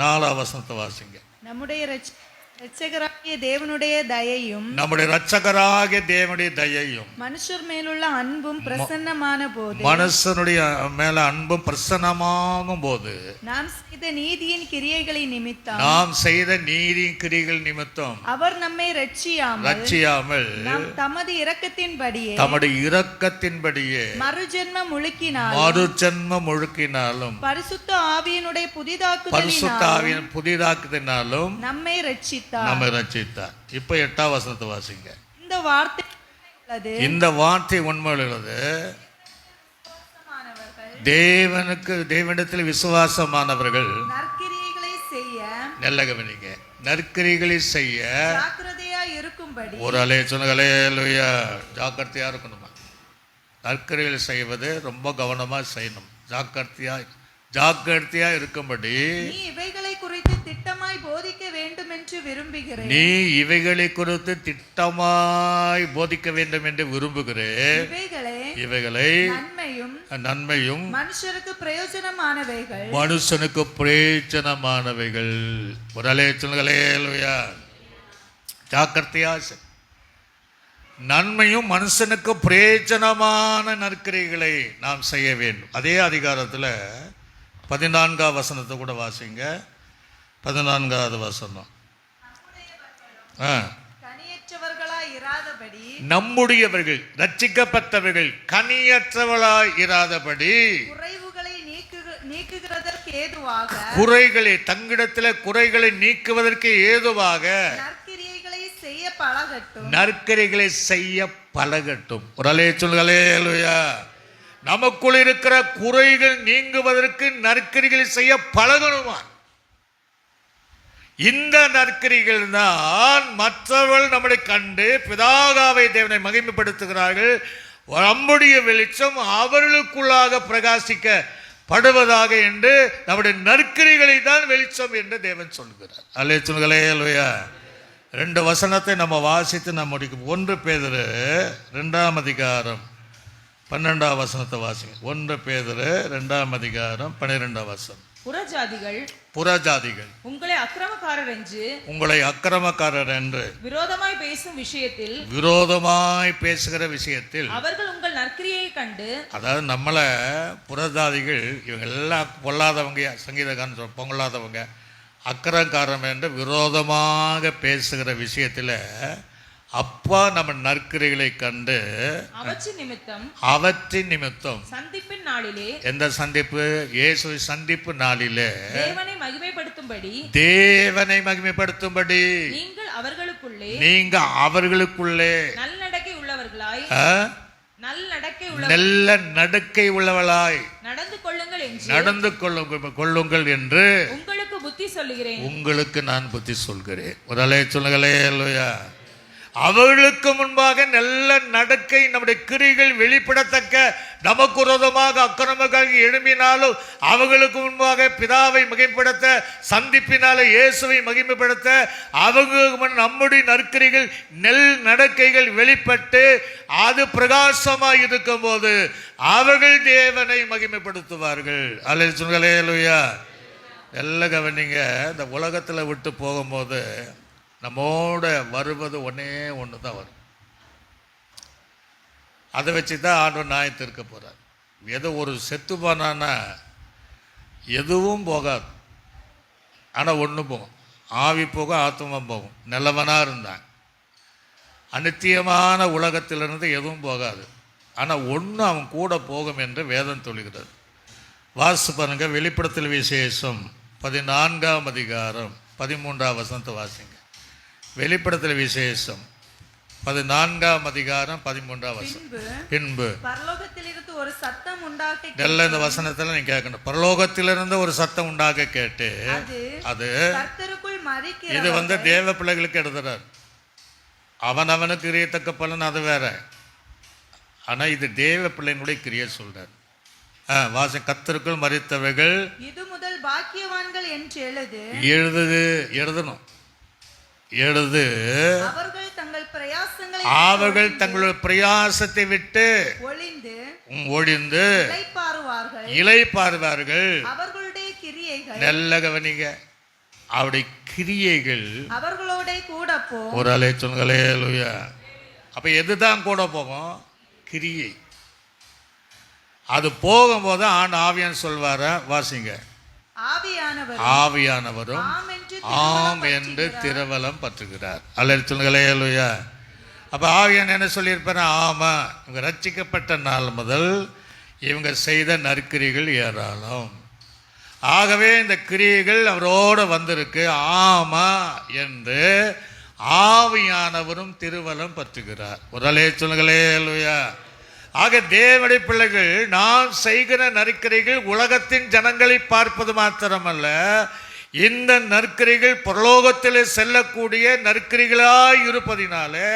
4ஆம் வசனத்தை வாசிங்க.
நம்முடைய இரட்சகராகிய தேவனுடைய தயையும் மனுஷர் மேலுள்ள அன்பும் பிரசன்னமான போது
மனுஷனுடைய மேல அன்பும் பிரசன்னமாகும் போது
நாம் செய்த நீதியின் கிரியைகள்
நிமித்தம்
அவர் நம்மை ரட்சியாமல் தமது இரக்கத்தின்படியே மறுஜென்மம் முழுக்கினாலும் பரிசுத்த ஆவியினுடைய புதிதாக்குதலினாலும் நம்மை ரட்சித்தார்.
இப்ப 8ஆம் வசனத்தை வாசிங்க.
இந்த வார்த்தை
உண்மையுள்ளது. தேவனிடத்தில் விசுவாசமானவர்கள் நல்ல கவனிங்க, நற்கிரிகளை செய்ய
ஜாக்கிரதையா இருக்கும்படி.
ஒரு அலே சொன்னகளே லூயா. ஜாக்கிரதையா இருக்கணுமா? நற்கிரிகளை செய்வது ரொம்ப கவனமா செய்யணும். ஜாக்கிரதையா இருக்கும்படி
நீ இவைகளை குறித்து திட்டமாய் போதிக்க வேண்டும் என்று விரும்புகிறேன்.
இவைகளை நன்மையும் மனுஷனுக்கு பிரயோஜனமானவைகள். ஒரு அலேச்சல்களே லூயா. ஜாக்கிரதையா நன்மையும் மனுஷனுக்கு பிரயோஜனமான நற்கிரிகளை நாம் செய்ய வேண்டும். அதே அதிகாரத்தில் 14ஆம் வசனத்தை கூட வாசிங்க. 14ஆவது வசனம். நம்முடையவர்கள் ரட்சிக்கப்பட்டவர்கள் கனியற்றவளாய் இராதபடி குறைகளை தங்கிடத்தில் குறைகளை நீக்குவதற்கு ஏதுவாக நற்கிரிகளை செய்ய பழகட்டும். ஒரு அலே சொல்லுங்களே லூயா. நமக்குள் இருக்கிற குறைகள் நீங்குவதற்கு நற்கிரிகளை செய்ய பழகணுமா? இந்த நற்கிரிகள் தான் மற்றவர்கள் நம்மை கண்டு பிதாகாவை தேவனை மகிமைப்படுத்துகிறார்கள். நம்முடைய வெளிச்சம் அவர்களுக்குள்ளாக பிரகாசிக்க படுவதாக என்று நம்முடைய நற்கிரிகளை தான் வெளிச்சம் என்று தேவன் சொல்கிறார். அல்லே சொல்லுங்களே லூயா. 2 வசனத்தை நம்ம வாசித்து நம்முடைய 1 பேதுரு 2ஆம் அதிகாரம் 12ஆம் வசனத்தை வாசிங்க. 1 பேதுரு 2ஆம் அதிகாரம் 12ஆம் வசனம். புறஜாதிகள் உங்களை அக்கிரமக்காரர் என்று விரோதமாய் பேசுகிற விஷயத்தில் அவர்கள் உங்கள் நற்கிரியை கண்டு, அதாவது நம்மள புறஜாதிகள் இவங்க எல்லாம் பொல்லாதவங்க, சங்கீதக்காரன் பொங்கலாதவங்க, அக்கிரமக்காரன் என்று விரோதமாக பேசுகிற விஷயத்தில் அப்பா நம்ம நற்கிரிகளை கண்டு அவற்றின் நிமித்தம் சந்திப்பின் நாளிலே, எந்த சந்திப்பு? இயேசுவை சந்திப்பு நாளிலே தேவனை மகிமைப்படுத்தும்படி நீங்க அவர்களுக்குள்ளே நல்ல நடக்கை உள்ளவளாய் நடந்து கொள்ளுங்கள் என்று உங்களுக்கு நான் புத்தி சொல்கிறேன். ஒரு அலே சொல்லுங்களே அல்லையா. அவர்களுக்கு முன்பாக நல்ல நடக்கை, நம்முடைய கிரிகள் வெளிப்படத்தக்க, நமக்கு விரோதமாக அக்கிரமங்கள் எழும்பினாலும் அவர்களுக்கு முன்பாக பிதாவை மகிமைப்படுத்த, சந்திப்பினால இயேசுவை மகிமைப்படுத்த, அவங்க நம்முடைய நற்கிரிகள் நெல் நடக்கைகள் வெளிப்பட்டு அது பிரகாசமாக இருக்கும் போது அவர்கள் தேவனை மகிமைப்படுத்துவார்கள். அல்லேலூயா சொல்லுங்களே அல்லேலூயா. எல்லாம் கவனிங்க. இந்த உலகத்தில் விட்டு போகும்போது நம்மோட வருவது ஒன்று தான் வரும். அதை வச்சு தான் ஆண்டவர் நியாயம் தீர்க்க போகிறார். ஏதோ ஒரு செத்து போனான்னா எதுவும் போகாது, ஆனால் ஒன்று போகும். ஆவி போகும், ஆத்மா போகும். நல்லவனாக இருந்தான் அநித்தியமான உலகத்திலிருந்து எதுவும் போகாது, ஆனால் ஒன்று அவன் கூட போகும் என்று வேதம் சொல்கிறது. வாசி பாருங்க. வெளிப்படுத்தல் விசேஷம் 14ஆம் அதிகாரம் 13ஆம் வசனத்தை வாசிங்க. வெளிப்படுத்தல் விசேஷம் 14ஆம் அதிகாரம் 13ஆம் வசனம். பின்பு
பரலோகத்திலிருந்து ஒரு சத்தம் உண்டாக,
நல்ல இந்த வசனத்துல நீங்க கேட்கணும். பரலோகத்திலிருந்து ஒரு சத்தம் உண்டாக கேட்டு, அது இது தேவ பிள்ளைகளுக்கு எழுதுறார். அவனுக்கு கிரியத்தக்க பலன் அது வேற. ஆனா இது தேவ பிள்ளைங்களுடைய கிரியை சொல்றார்.
வாசி. கர்த்தருக்குள் மரித்தவைகள்
இது முதல் பாக்கியவான்கள் என்று
எழுதணும். எழுது.
அவர்கள்
தங்களுடைய பிரயாசத்தை விட்டு ஒழிந்து இளைப்பாறுவார்கள்.
அவர்களுடைய கிரியைகள்,
நல்ல கவனிங்க, அவருடைய கிரியைகள்
அவர்களோட கூட போகும்.
ஒரு அலை சொல்லுங்களே லூயா. அப்ப எதுதான் கூட போகும்? கிரியை. அது போகும்போது ஆவியான் சொல்வார, வாசிங்க. ஆவியானவரும் ஆம் என்று திருவலம் பற்றுகிறார். அல்ல சொல்லுங்களே லூயா. அப்ப ஆவியான் என்ன சொல்லியிருப்பாரு? ஆமா, இவங்க ரட்சிக்கப்பட்ட நாள் முதல் இவங்க செய்த நற்கிரிகள் ஏராளம். ஆகவே இந்த கிரியைகள் அவரோடு வந்திருக்கு. ஆமா என்று ஆவியானவரும் திருவலம் பற்றுகிறார். ஒரு அலே சொல்லுங்களே லூயா. ஆக தேவனுடைய பிள்ளைகள் நாம் செய்கிற நற்கிரிகள் உலகத்தின் ஜனங்களை பார்ப்பது மாத்திரமல்ல, இந்த நற்கிரிகள் பரலோகத்தில் செல்லக்கூடிய நற்கிரிகளாய் இருப்பதினாலே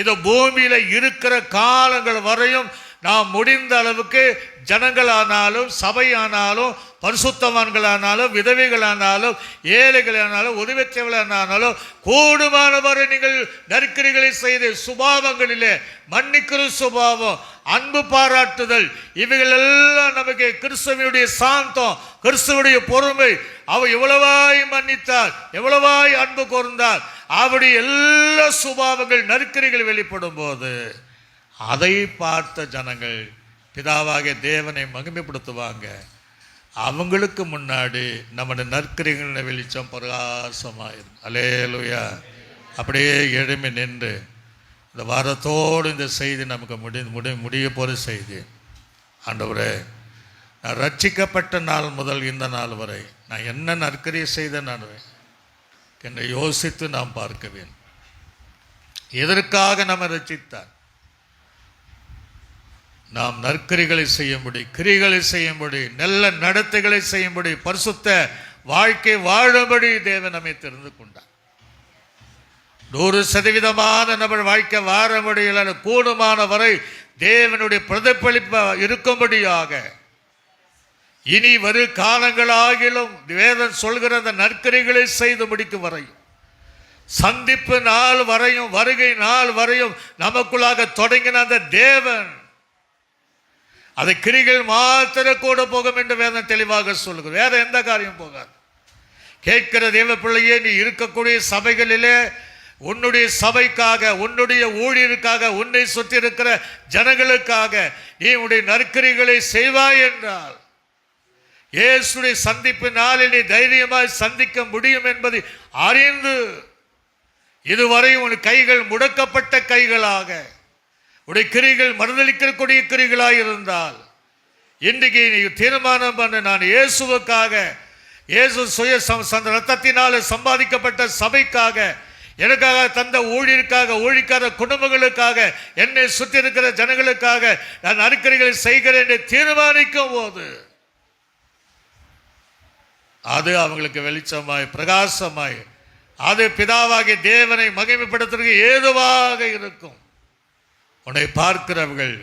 இது பூமியில இருக்கிற காலங்கள் வரையும் நாம் முடிந்த அளவுக்கு ஜனங்களானாலும் சபையானாலும் பரிசுத்தவான்களானாலும் விதவைகளானாலும் ஏழைகளானாலும் உதவிச்சவர்களானாலும் கூடுமானவரை நீங்கள் நற்கிரிகளை செய்து சுபாவங்களிலே மன்னிக்கிற சுபாவம், அன்பு பாராட்டுதல், இவைகள் எல்லாம் நமக்கு கிறிஸ்துவனுடைய சாந்தம், கிறிஸ்துவனுடைய பொறுமை. அவர் எவ்வளவாய் மன்னித்தார், எவ்வளவாய் அன்பு கூர்ந்தார், அவருடைய எல்லா சுபாவங்கள் நற்கிரிகள் வெளிப்படும் போது அதை பார்த்த ஜனங்கள் பிதாவாகிய தேவனை மகிமைப்படுத்துவாங்க. அவங்களுக்கு முன்னாடி நம்முடைய நற்கிரிகளின் வெளிச்சம் பிரகாசமாயிரும். அல்லேலூயா. அப்படியே எழும்பி நின்று இந்த வாரத்தோடு இந்த செய்தி நமக்கு முடிய போகிற செய்தி. ஆண்டவரே, நான் ரட்சிக்கப்பட்ட நாள் முதல் இந்த நாள் வரை நான் என்ன நற்கிரியை செய்தேன் என்னை யோசித்து நாம் பார்க்க வேண்டும். எதற்காக நம்ம ரட்சித்தார்? நாம் நற்கிரிகளை செய்யும்படி, கிரிகளை செய்யும்படி, நல்ல நடத்தைகளை செய்யும்படி, பரிசுத்த வாழ்க்கை வாழும்படி தேவன் நம்மை தெரிந்து கொண்டார். 100% நம்ம வாழ்க்கை வாழ கூடுமான வரை தேவனுடைய பிரதிபலிப்பு இருக்கும்படியாக இனி வரும் காலங்களாகிலும் வேதம் சொல்கிற அந்த நற்கிரிகளை செய்து முடிக்கும் வரையும், சந்திப்பு நாள் வரையும், வருகை நாள் வரையும் நமக்குள்ளாக தொடங்கின அந்த தேவன் அதை கிரிகள் மாத்திர கூட போகும் என்று வேதம் தெளிவாக சொல்லுகிறது. வேற எந்த காரியம் போகாது. கேட்கிற தேவ பிள்ளையே, நீ இருக்கக்கூடிய சபைகளிலே உன்னுடைய சபைக்காக, உன்னுடைய ஊழியருக்காக, உன்னை சுற்றி இருக்கிற ஜனங்களுக்காக நீ உன்னுடைய நற்கிரிகளை செய்வாய் என்றால் இயேசுடைய சந்திப்பு நாளில் நீ தைரியமாய் சந்திக்க முடியும் என்பதை அறிந்து, இதுவரை உன் கைகள் முடக்கப்பட்ட கைகளாக, உடைய கிரிகள் மறுதளிக்கக்கூடிய கிரிகளாக இருந்தால் இன்றைக்கு நீ தீர்மானம் பண்ண, நான் இயேசுவுக்காக, இயேசு சுய ரத்தத்தினால சம்பாதிக்கப்பட்ட சபைக்காக, எனக்காக தந்த ஊழியருக்காக, ஊழிக்கார குடும்பங்களுக்காக, என்னை சுற்றி இருக்கிற ஜனங்களுக்காக நான் நற்கிரிகளை செய்கிறேன் என்று தீர்மானிக்கும் போது அது அவங்களுக்கு வெளிச்சமாய் பிரகாசமாய் அது பிதாவாகிய தேவனை மகிமைப்படுத்துவதற்கு ஏதுவாக இருக்கும். உன்னை பார்க்கிறவர்கள்,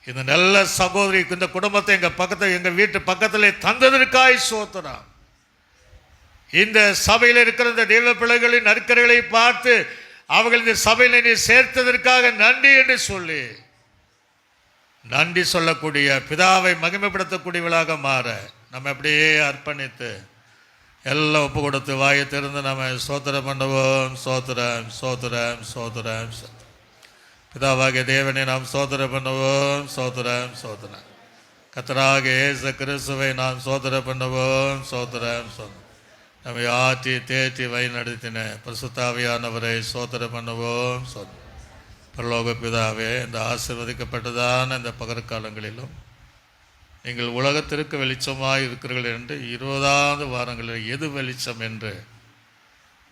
இந்த நல்ல சகோதரி, இந்த குடும்பத்தை எங்கள் வீட்டு பக்கத்திலே தந்ததற்காய் சோத்திரம். இந்த சபையில் இருக்கிற இந்த தெய்வ பிள்ளைகளின் நற்கரைகளை பார்த்து அவர்கள் இந்த சபையில் நீ சேர்த்ததற்காக நன்றி என்று சொல்லி நன்றி சொல்லக்கூடிய, பிதாவை மகிமைப்படுத்தக்கூடியவளாக மாற நம்ம அப்படியே அர்ப்பணித்து எல்லாம் ஒப்பு கொடுத்து வாயை திறந்து நம்ம சோத்திரம் பண்ணுவோம். சோத்திரம் சோத்திரம் சோத்திரம். பிதாவாகிய தேவனை நாம் சோத்திரம் பண்ணுவோம். சோத்திரம் சோத்திரம். கர்த்தராகிய இயேசு கிறிஸ்துவை நாம் சோத்திரம் பண்ணுவோம். சோத்திரம் சோத்திரம். நம்மை ஆற்றி தேற்றி வழி நடத்தின பரிசுத்தாவியானவரை சோத்திரம் பண்ணுவோம். சோத்திரம். பரலோக பிதாவே, இந்த ஆசீர்வதிக்கப்பட்டதான இந்த பகற்காலங்களிலும் நீங்கள் உலகத்திற்கு வெளிச்சமாக இருக்கிறீர்கள் என்று 20வது வாரங்களில் எது வெளிச்சம் என்று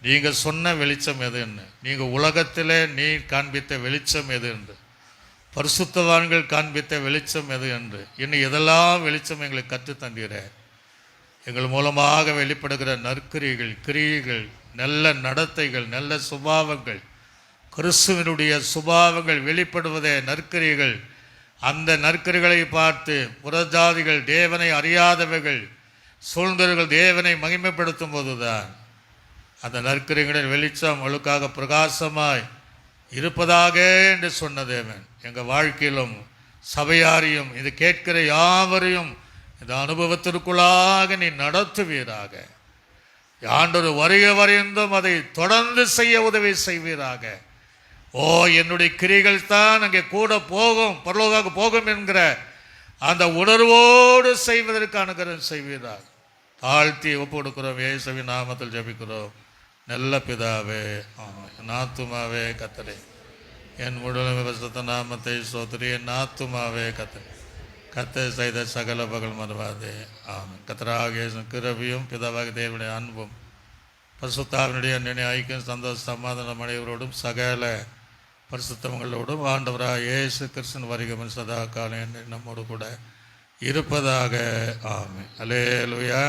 நீங்கள் சொன்ன வெளிச்சம் எது என்று, நீங்கள் உலகத்திலே நீ காண்பித்த வெளிச்சம் எது என்று, பரிசுத்தவான்கள் காண்பித்த வெளிச்சம் எது என்று, இன்னும் எதெல்லாம் வெளிச்சம் எங்களுக்கு கற்றுத்தந்தீர. எங்கள் மூலமாக வெளிப்படுகிற நற்கிரிகள், கிரியைகள், நல்ல நடத்தைகள், நல்ல சுபாவங்கள், கிறிஸ்துவனுடைய சுபாவங்கள் வெளிப்படுவதே நற்கிரிகள். அந்த நற்கரிகளை பார்த்து புறஜாதிகள், தேவனை அறியாதவர்கள், சூழ்ந்தவர்கள் தேவனை மகிமைப்படுத்தும் போதுதான் அந்த நற்கரிகளின் வெளிச்சம் அவளுக்காக பிரகாசமாய் இருப்பதாக என்று சொன்ன தேவன் எங்கள் வாழ்க்கையிலும் சபையாரையும் இது கேட்கிற யாவரையும் இந்த அனுபவத்திற்குள்ளாக நீ நடத்துவீராக. ஆண்டவர் வருக வரைந்தும் அதை தொடர்ந்து செய்ய உதவி செய்வீராக. ஓ, என்னுடைய கிரிகள் தான் அங்கே கூட போகும், பரலோகமாக போகும் என்கிற அந்த உணர்வோடு செய்வதற்கு அனுகிரகம் செய்வீராக. தாழ்த்தி ஒப்பு கொடுக்கிறோம். இயேசுவின் நாமத்தில் ஜெபிக்கிறோம் நல்ல பிதாவே, ஆமென். என் ஆத்துமாவே கர்த்தரே, என் முழு விவசத்த நாமத்தை சோதரி. என் ஆத்துமாவே கர்த்தர் செய்த சகல பகல் மறவாதே, ஆமென். கர்த்தராகிய கிருபையும் பிதாவாகிய தேவனுடைய அன்பும் பரிசுத்தாவினுடைய அன்பின் ஐக்கியம் சந்தோஷ சமாதானம் அனைவரோடும் சகல பரிசுத்தவங்களோடும் ஆண்டவராக இயேசு கிறிஸ்துவின் வருகை சதா காலம் நம்மோடு கூட இருப்பதாக, ஆமென். அல்லேலூயா.